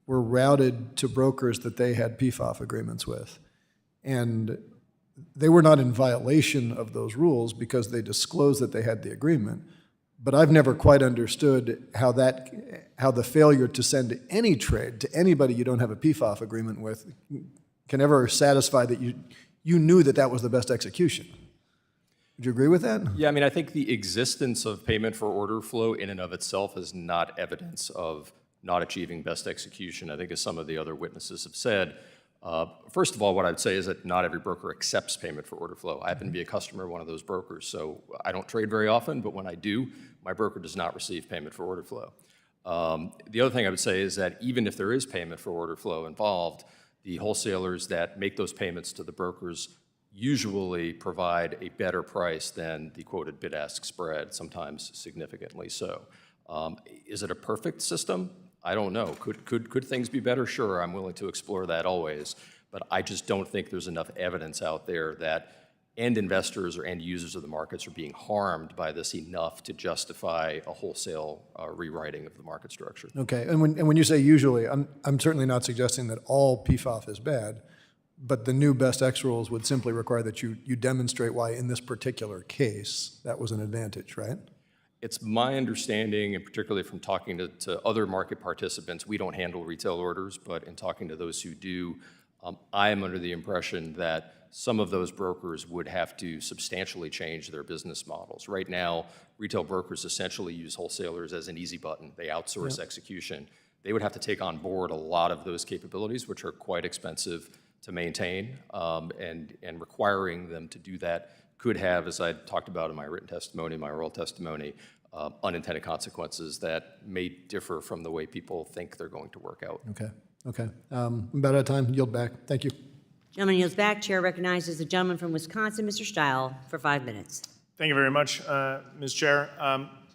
were routed to brokers that they had PFOF agreements with. And they were not in violation of those rules because they disclosed that they had the agreement. But I've never quite understood how the failure to send any trade to anybody you don't have a PFOF agreement with can ever satisfy that you knew that was the best execution. Would you agree with that? Yeah, I mean, I think the existence of payment for order flow in and of itself is not evidence of not achieving best execution. I think, as some of the other witnesses have said, first of all, what I'd say is that not every broker accepts payment for order flow. I happen to be a customer of one of those brokers, so I don't trade very often, but when I do, my broker does not receive payment for order flow. The other thing I would say is that even if there is payment for order flow involved, the wholesalers that make those payments to the brokers usually provide a better price than the quoted bid-ask spread, sometimes significantly so. Is it a perfect system? I don't know. Could things be better? Sure, I'm willing to explore that always, but I just don't think there's enough evidence out there that end investors or end users of the markets are being harmed by this enough to justify a wholesale rewriting of the market structure. Okay, and when you say usually, I'm certainly not suggesting that all PFOF is bad, but the new best X rules would simply require that you demonstrate why in this particular case that was an advantage, right? It's my understanding, and particularly from talking to other market participants, we don't handle retail orders, but in talking to those who do, I am under the impression that some of those brokers would have to substantially change their business models. Right now, retail brokers essentially use wholesalers as an easy button. They outsource execution. They would have to take on board a lot of those capabilities, which are quite expensive to maintain, and requiring them to do that could have, as I talked about in my written testimony, my oral testimony, unintended consequences that may differ from the way people think they're going to work out. Okay. About out of time. Yield back. Thank you. Gentleman yields back. Chair recognizes the gentleman from Wisconsin, Mr. Stile, for 5 minutes. Thank you very much, Ms. Chair.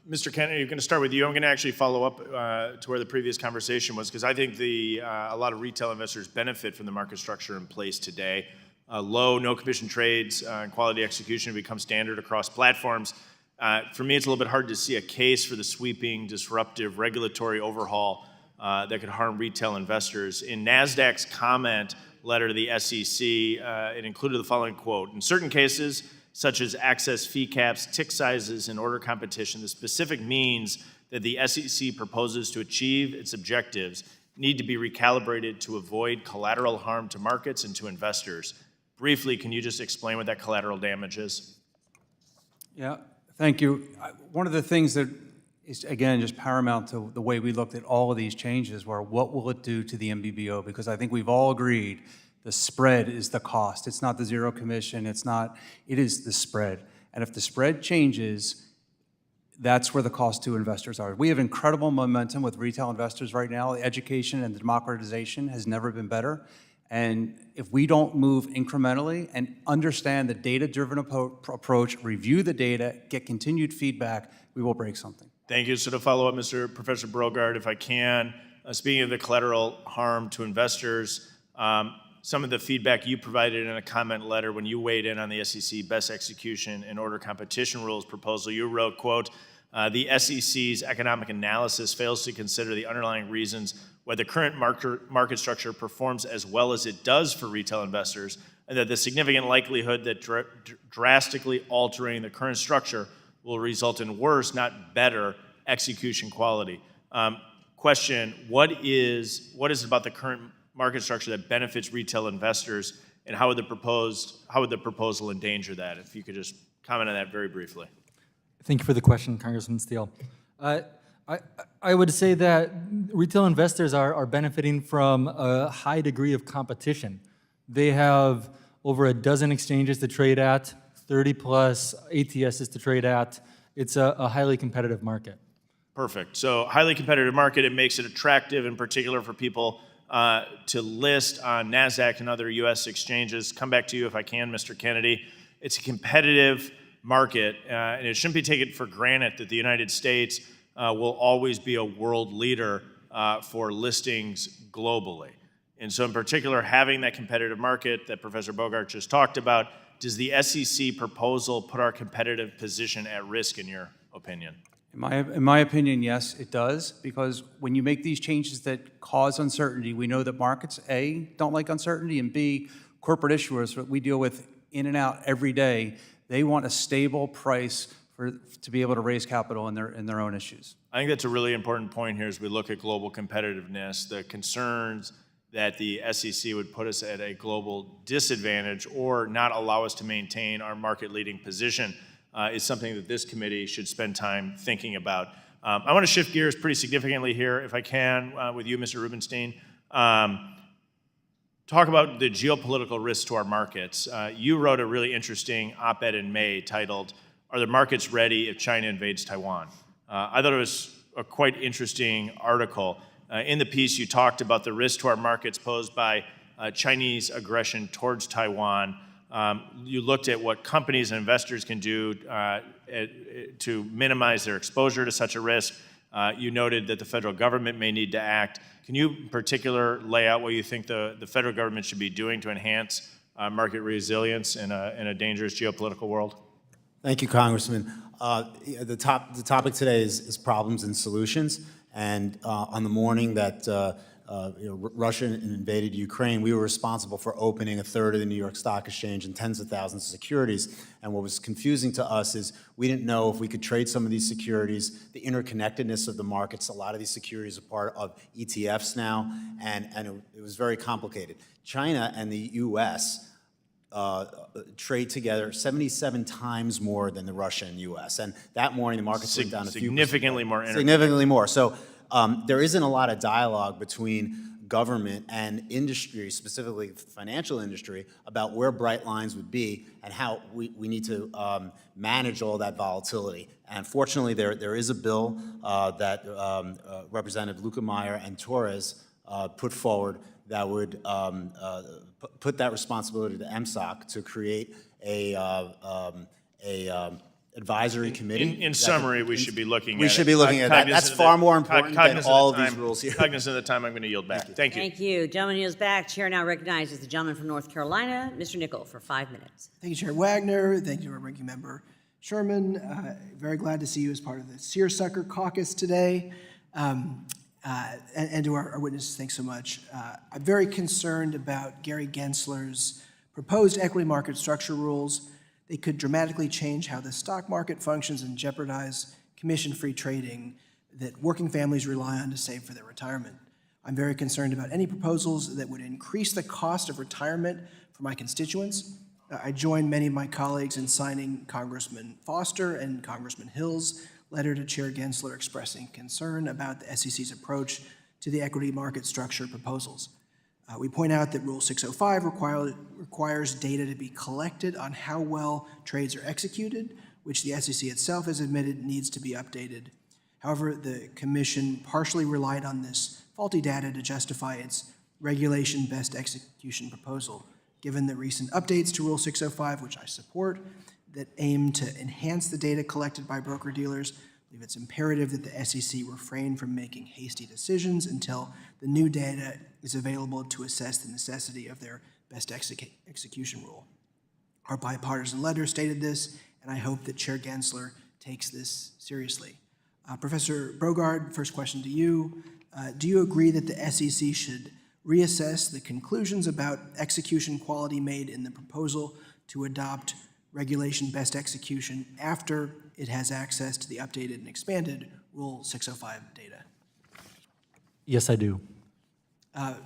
Mr. Kennedy, I'm going to start with you. I'm going to actually follow up to where the previous conversation was, because I think a lot of retail investors benefit from the market structure in place today. Low, no commission trades and quality execution have become standard across platforms. For me, it's a little bit hard to see a case for the sweeping, disruptive regulatory overhaul that could harm retail investors. In Nasdaq's comment letter to the SEC, it included the following quote: "In certain cases, such as access fee caps, tick sizes, and order competition, the specific means that the SEC proposes to achieve its objectives need to be recalibrated to avoid collateral harm to markets and to investors." Briefly, can you just explain what that collateral damage is? Yeah, thank you. One of the things that is, again, just paramount to the way we looked at all of these changes were what will it do to the MBBO? Because I think we've all agreed the spread is the cost. It's not the zero commission. It is the spread. And if the spread changes, that's where the cost to investors are. We have incredible momentum with retail investors right now. The education and the democratization has never been better. And if we don't move incrementally and understand the data-driven approach, review the data, get continued feedback, we will break something. Thank you. So to follow up, Professor Brogaard, if I can, speaking of the collateral harm to investors, some of the feedback you provided in a comment letter when you weighed in on the SEC best execution and order competition rules proposal, you wrote, quote, "The SEC's economic analysis fails to consider the underlying reasons why the current market structure performs as well as it does for retail investors, and that the significant likelihood that drastically altering the current structure will result in worse, not better, execution quality." Question, what is it about the current market structure that benefits retail investors, and how would the proposal endanger that? If you could just comment on that very briefly. Thank you for the question, Congressman Steele. I would say that retail investors are benefiting from a high degree of competition. They have over a dozen exchanges to trade at, 30-plus ATSs to trade at. It's a highly competitive market. Perfect. So highly competitive market, it makes it attractive in particular for people to list on Nasdaq and other U.S. exchanges. Come back to you if I can, Mr. Kennedy. It's a competitive market, and it shouldn't be taken for granted that the United States will always be a world leader for listings globally. And so in particular, having that competitive market that Professor Brogaard just talked about, does the SEC proposal put our competitive position at risk in your opinion? In my opinion, yes, it does, because when you make these changes that cause uncertainty, we know that markets, A, don't like uncertainty, and B, corporate issuers that we deal with in and out every day, they want a stable price to be able to raise capital in their own issues. I think that's a really important point here as we look at global competitiveness. The concerns that the SEC would put us at a global disadvantage or not allow us to maintain our market-leading position is something that this committee should spend time thinking about. I want to shift gears pretty significantly here, if I can, with you, Mr. Rubenstein. Talk about the geopolitical risks to our markets. You wrote a really interesting op-ed in May titled, "Are the markets ready if China invades Taiwan?" I thought it was a quite interesting article. In the piece, you talked about the risk to our markets posed by Chinese aggression towards Taiwan. You looked at what companies and investors can do to minimize their exposure to such a risk. You noted that the federal government may need to act. Can you in particular lay out what you think the federal government should be doing to enhance market resilience in a dangerous geopolitical world? Thank you, Congressman. The topic today is problems and solutions. And on the morning that Russia invaded Ukraine, we were responsible for opening a third of the New York Stock Exchange and tens of thousands of securities. And what was confusing to us is we didn't know if we could trade some of these securities, the interconnectedness of the markets. A lot of these securities are part of ETFs now, and it was very complicated. China and the U.S. Trade together 77 times more than the Russia and U.S. And that morning, the markets went down a few significantly more. Significantly more. So there isn't a lot of dialogue between government and industry, specifically the financial industry, about where bright lines would be and how we need to manage all that volatility. And fortunately, there is a bill that Representative Lukemeyer and Torres put forward that would put that responsibility to MSOC to create a advisory committee. In summary, we should be looking at it. We should be looking at that. That's far more important than all of these rules here. Cognizant of the time, I'm going to yield back. Thank you. Thank you. Gentleman yields back. Chair now recognizes the gentleman from North Carolina, Mr. Nichol, for 5 minutes. Thank you, Chair Wagner. Thank you, Ranking Member Sherman. Very glad to see you as part of the Seersucker Caucus today. And to our witnesses, thanks so much. I'm very concerned about Gary Gensler's proposed equity market structure rules. They could dramatically change how the stock market functions and jeopardize commission-free trading that working families rely on to save for their retirement. I'm very concerned about any proposals that would increase the cost of retirement for my constituents. I join many of my colleagues in signing Congressman Foster and Congressman Hill's letter to Chair Gensler expressing concern about the SEC's approach to the equity market structure proposals. We point out that Rule 605 requires data to be collected on how well trades are executed, which the SEC itself has admitted needs to be updated. However, the Commission partially relied on this faulty data to justify its regulation best execution proposal. Given the recent updates to Rule 605, which I support, that aim to enhance the data collected by broker-dealers, I believe it's imperative that the SEC refrain from making hasty decisions until the new data is available to assess the necessity of their best execution rule. Our bipartisan letter stated this, and I hope that Chair Gensler takes this seriously. Professor Brogaard, first question to you. Do you agree that the SEC should reassess the conclusions about execution quality made in the proposal to adopt regulation best execution after it has access to the updated and expanded Rule 605 data? Yes, I do. Mr.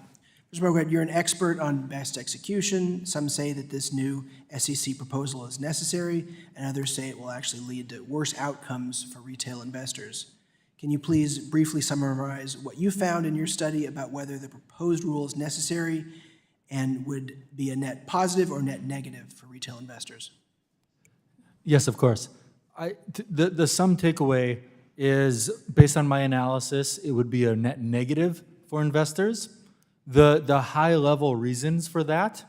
Brogaard, you're an expert on best execution. Some say that this new SEC proposal is necessary, and others say it will actually lead to worse outcomes for retail investors. Can you please briefly summarize what you found in your study about whether the proposed rule is necessary and would be a net positive or net negative for retail investors? Yes, of course. The sum takeaway is, based on my analysis, it would be a net negative for investors. The high-level reasons for that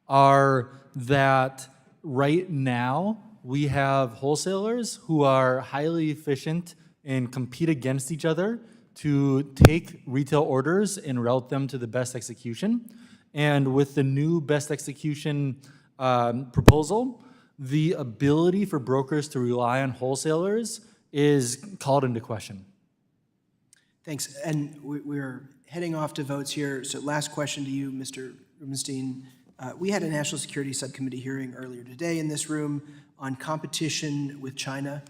are that right now we have wholesalers who are highly efficient and compete against each other to take retail orders and route them to the best execution. And with the new best execution proposal, the ability for brokers to rely on wholesalers is called into question. Thanks. And we're heading off to votes here. So last question to you, Mr. Rubenstein. We had a National Security Subcommittee hearing earlier today in this room on competition with China.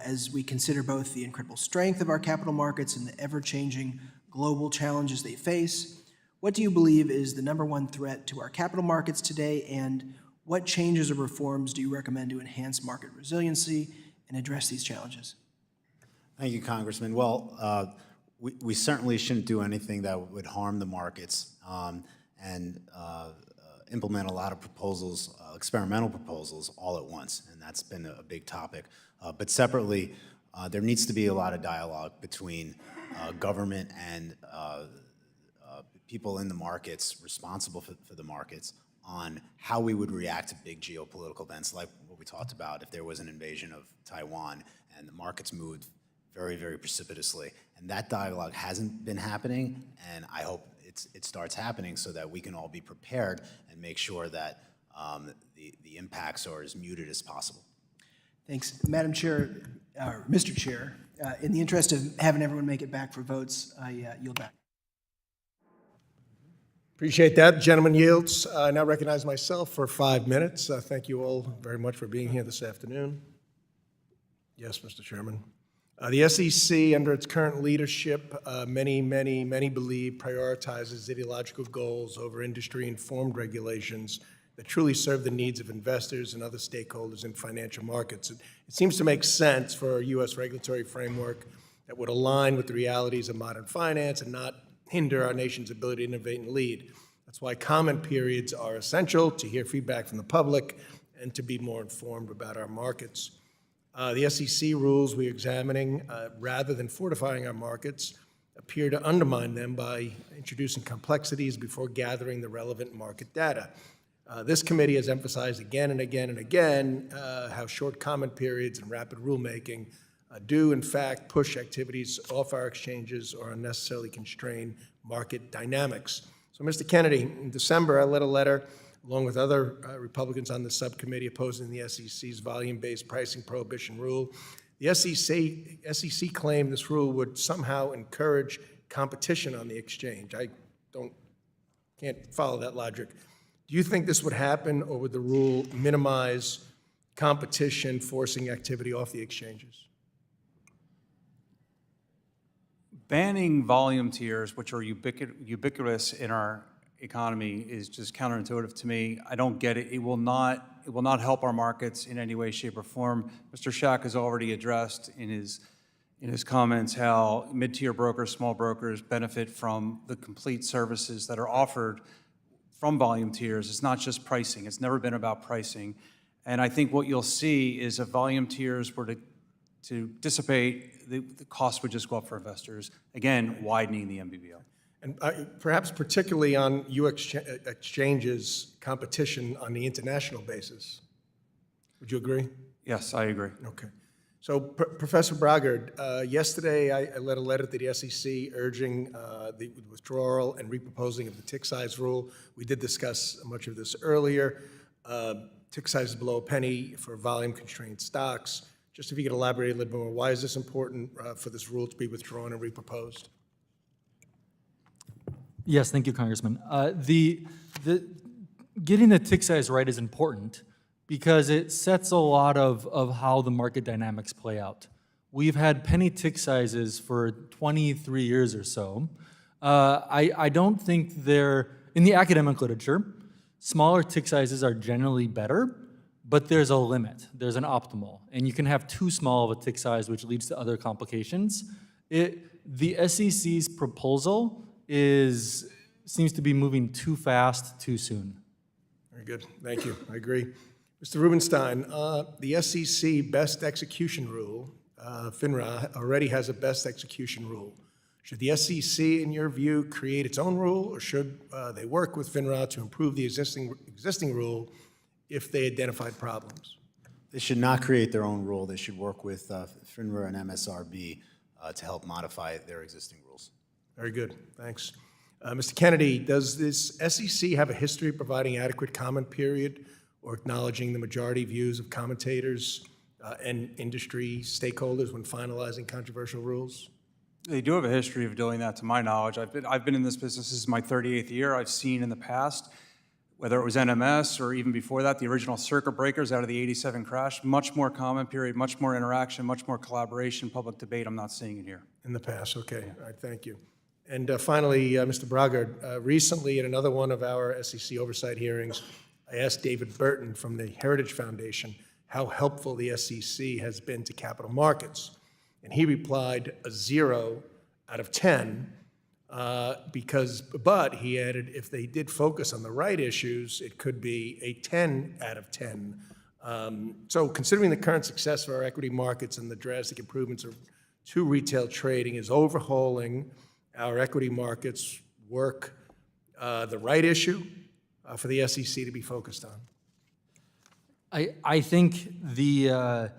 As we consider both the incredible strength of our capital markets and the ever-changing global challenges they face, what do you believe is the #1 threat to our capital markets today, and what changes or reforms do you recommend to enhance market resiliency and address these challenges? Thank you, Congressman. Well, we certainly shouldn't do anything that would harm the markets and implement a lot of proposals, experimental proposals, all at once, and that's been a big topic. But separately, there needs to be a lot of dialogue between government and people in the markets responsible for the markets on how we would react to big geopolitical events like what we talked about if there was an invasion of Taiwan and the markets moved very, very precipitously. And that dialogue hasn't been happening, and I hope it starts happening so that we can all be prepared and make sure that the impacts are as muted as possible. Thanks. Madam Chair, or Mr. Chair, in the interest of having everyone make it back for votes, I yield back. Appreciate that. Gentleman yields. I now recognize myself for 5 minutes. Thank you all very much for being here this afternoon. Yes, Mr. Chairman. The SEC, under its current leadership, many believe prioritizes ideological goals over industry-informed regulations that truly serve the needs of investors and other stakeholders in financial markets. It seems to make sense for a U.S. regulatory framework that would align with the realities of modern finance and not hinder our nation's ability to innovate and lead. That's why comment periods are essential, to hear feedback from the public and to be more informed about our markets. The SEC rules we're examining, rather than fortifying our markets, appear to undermine them by introducing complexities before gathering the relevant market data. This committee has emphasized again and again and again how short comment periods and rapid rulemaking do, in fact, push activities off our exchanges or unnecessarily constrain market dynamics. So, Mr. Kennedy, in December, I led a letter along with other Republicans on the subcommittee opposing the SEC's volume-based pricing prohibition rule. The SEC claimed this rule would somehow encourage competition on the exchange. I can't follow that logic. Do you think this would happen, or would the rule minimize competition, forcing activity off the exchanges? Banning volume tiers, which are ubiquitous in our economy, is just counterintuitive to me. I don't get it. It will not help our markets in any way, shape, or form. Mr. Schack has already addressed in his comments how mid-tier brokers, small brokers benefit from the complete services that are offered from volume tiers. It's not just pricing. It's never been about pricing. And I think what you'll see is if volume tiers were to dissipate, the cost would just go up for investors, again, widening the MBBO. And perhaps particularly on U.S. exchanges, competition on the international basis. Would you agree? Yes, I agree. Okay. So, Professor Brogaard, yesterday I led a letter to the SEC urging the withdrawal and reproposing of the tick size rule. We did discuss much of this earlier. Tick size is below a penny for volume-constrained stocks. Just if you could elaborate a little bit more, why is this important for this rule to be withdrawn and reproposed? Yes, thank you, Congressman. Getting the tick size right is important because it sets a lot of how the market dynamics play out. We've had penny tick sizes for 23 years or so. I don't think they're, in the academic literature, smaller tick sizes are generally better, but there's a limit, there's an optimal. And you can have too small of a tick size, which leads to other complications. The SEC's proposal seems to be moving too fast, too soon. Very good, thank you, I agree. Mr. Rubenstein, the SEC best execution rule, FINRA already has a best execution rule. Should the SEC, in your view, create its own rule, or should they work with FINRA to improve the existing rule if they identified problems? They should not create their own rule. They should work with FINRA and MSRB to help modify their existing rules. Very good, thanks. Mr. Kennedy, does this SEC have a history of providing adequate comment period or acknowledging the majority views of commentators and industry stakeholders when finalizing controversial rules? They do have a history of doing that, to my knowledge. I've been in this business, this is my 38th year. I've seen in the past, whether it was NMS or even before that, the original circuit breakers out of the '87 crash, much more comment period, much more interaction, much more collaboration, public debate. I'm not seeing it here. In the past, okay, all right, thank you. And finally, Mr. Brogaard, recently in another one of our SEC oversight hearings, I asked David Burton from the Heritage Foundation how helpful the SEC has been to capital markets. And he replied a 0 out of 10, but he added, if they did focus on the right issues, it could be a 10 out of 10. So considering the current success of our equity markets and the drastic improvements to retail trading, is overhauling our equity markets work the right issue for the SEC to be focused on? I think the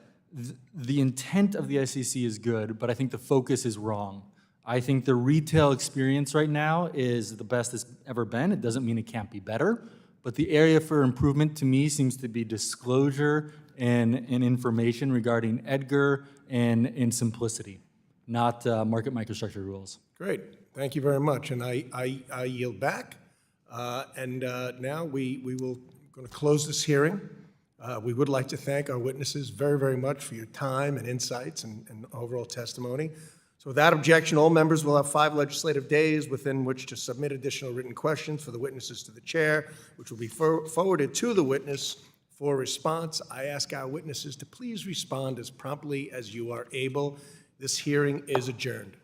intent of the SEC is good, but I think the focus is wrong. I think the retail experience right now is the best it's ever been. It doesn't mean it can't be better, but the area for improvement to me seems to be disclosure and information regarding EDGAR and simplicity, not market microstructure rules. Great, thank you very much. And I yield back. Now we will going to close this hearing. We would like to thank our witnesses very, very much for your time and insights and overall testimony. So without objection, all members will have 5 legislative days within which to submit additional written questions for the witnesses to the chair, which will be forwarded to the witness for response. I ask our witnesses to please respond as promptly as you are able. This hearing is adjourned.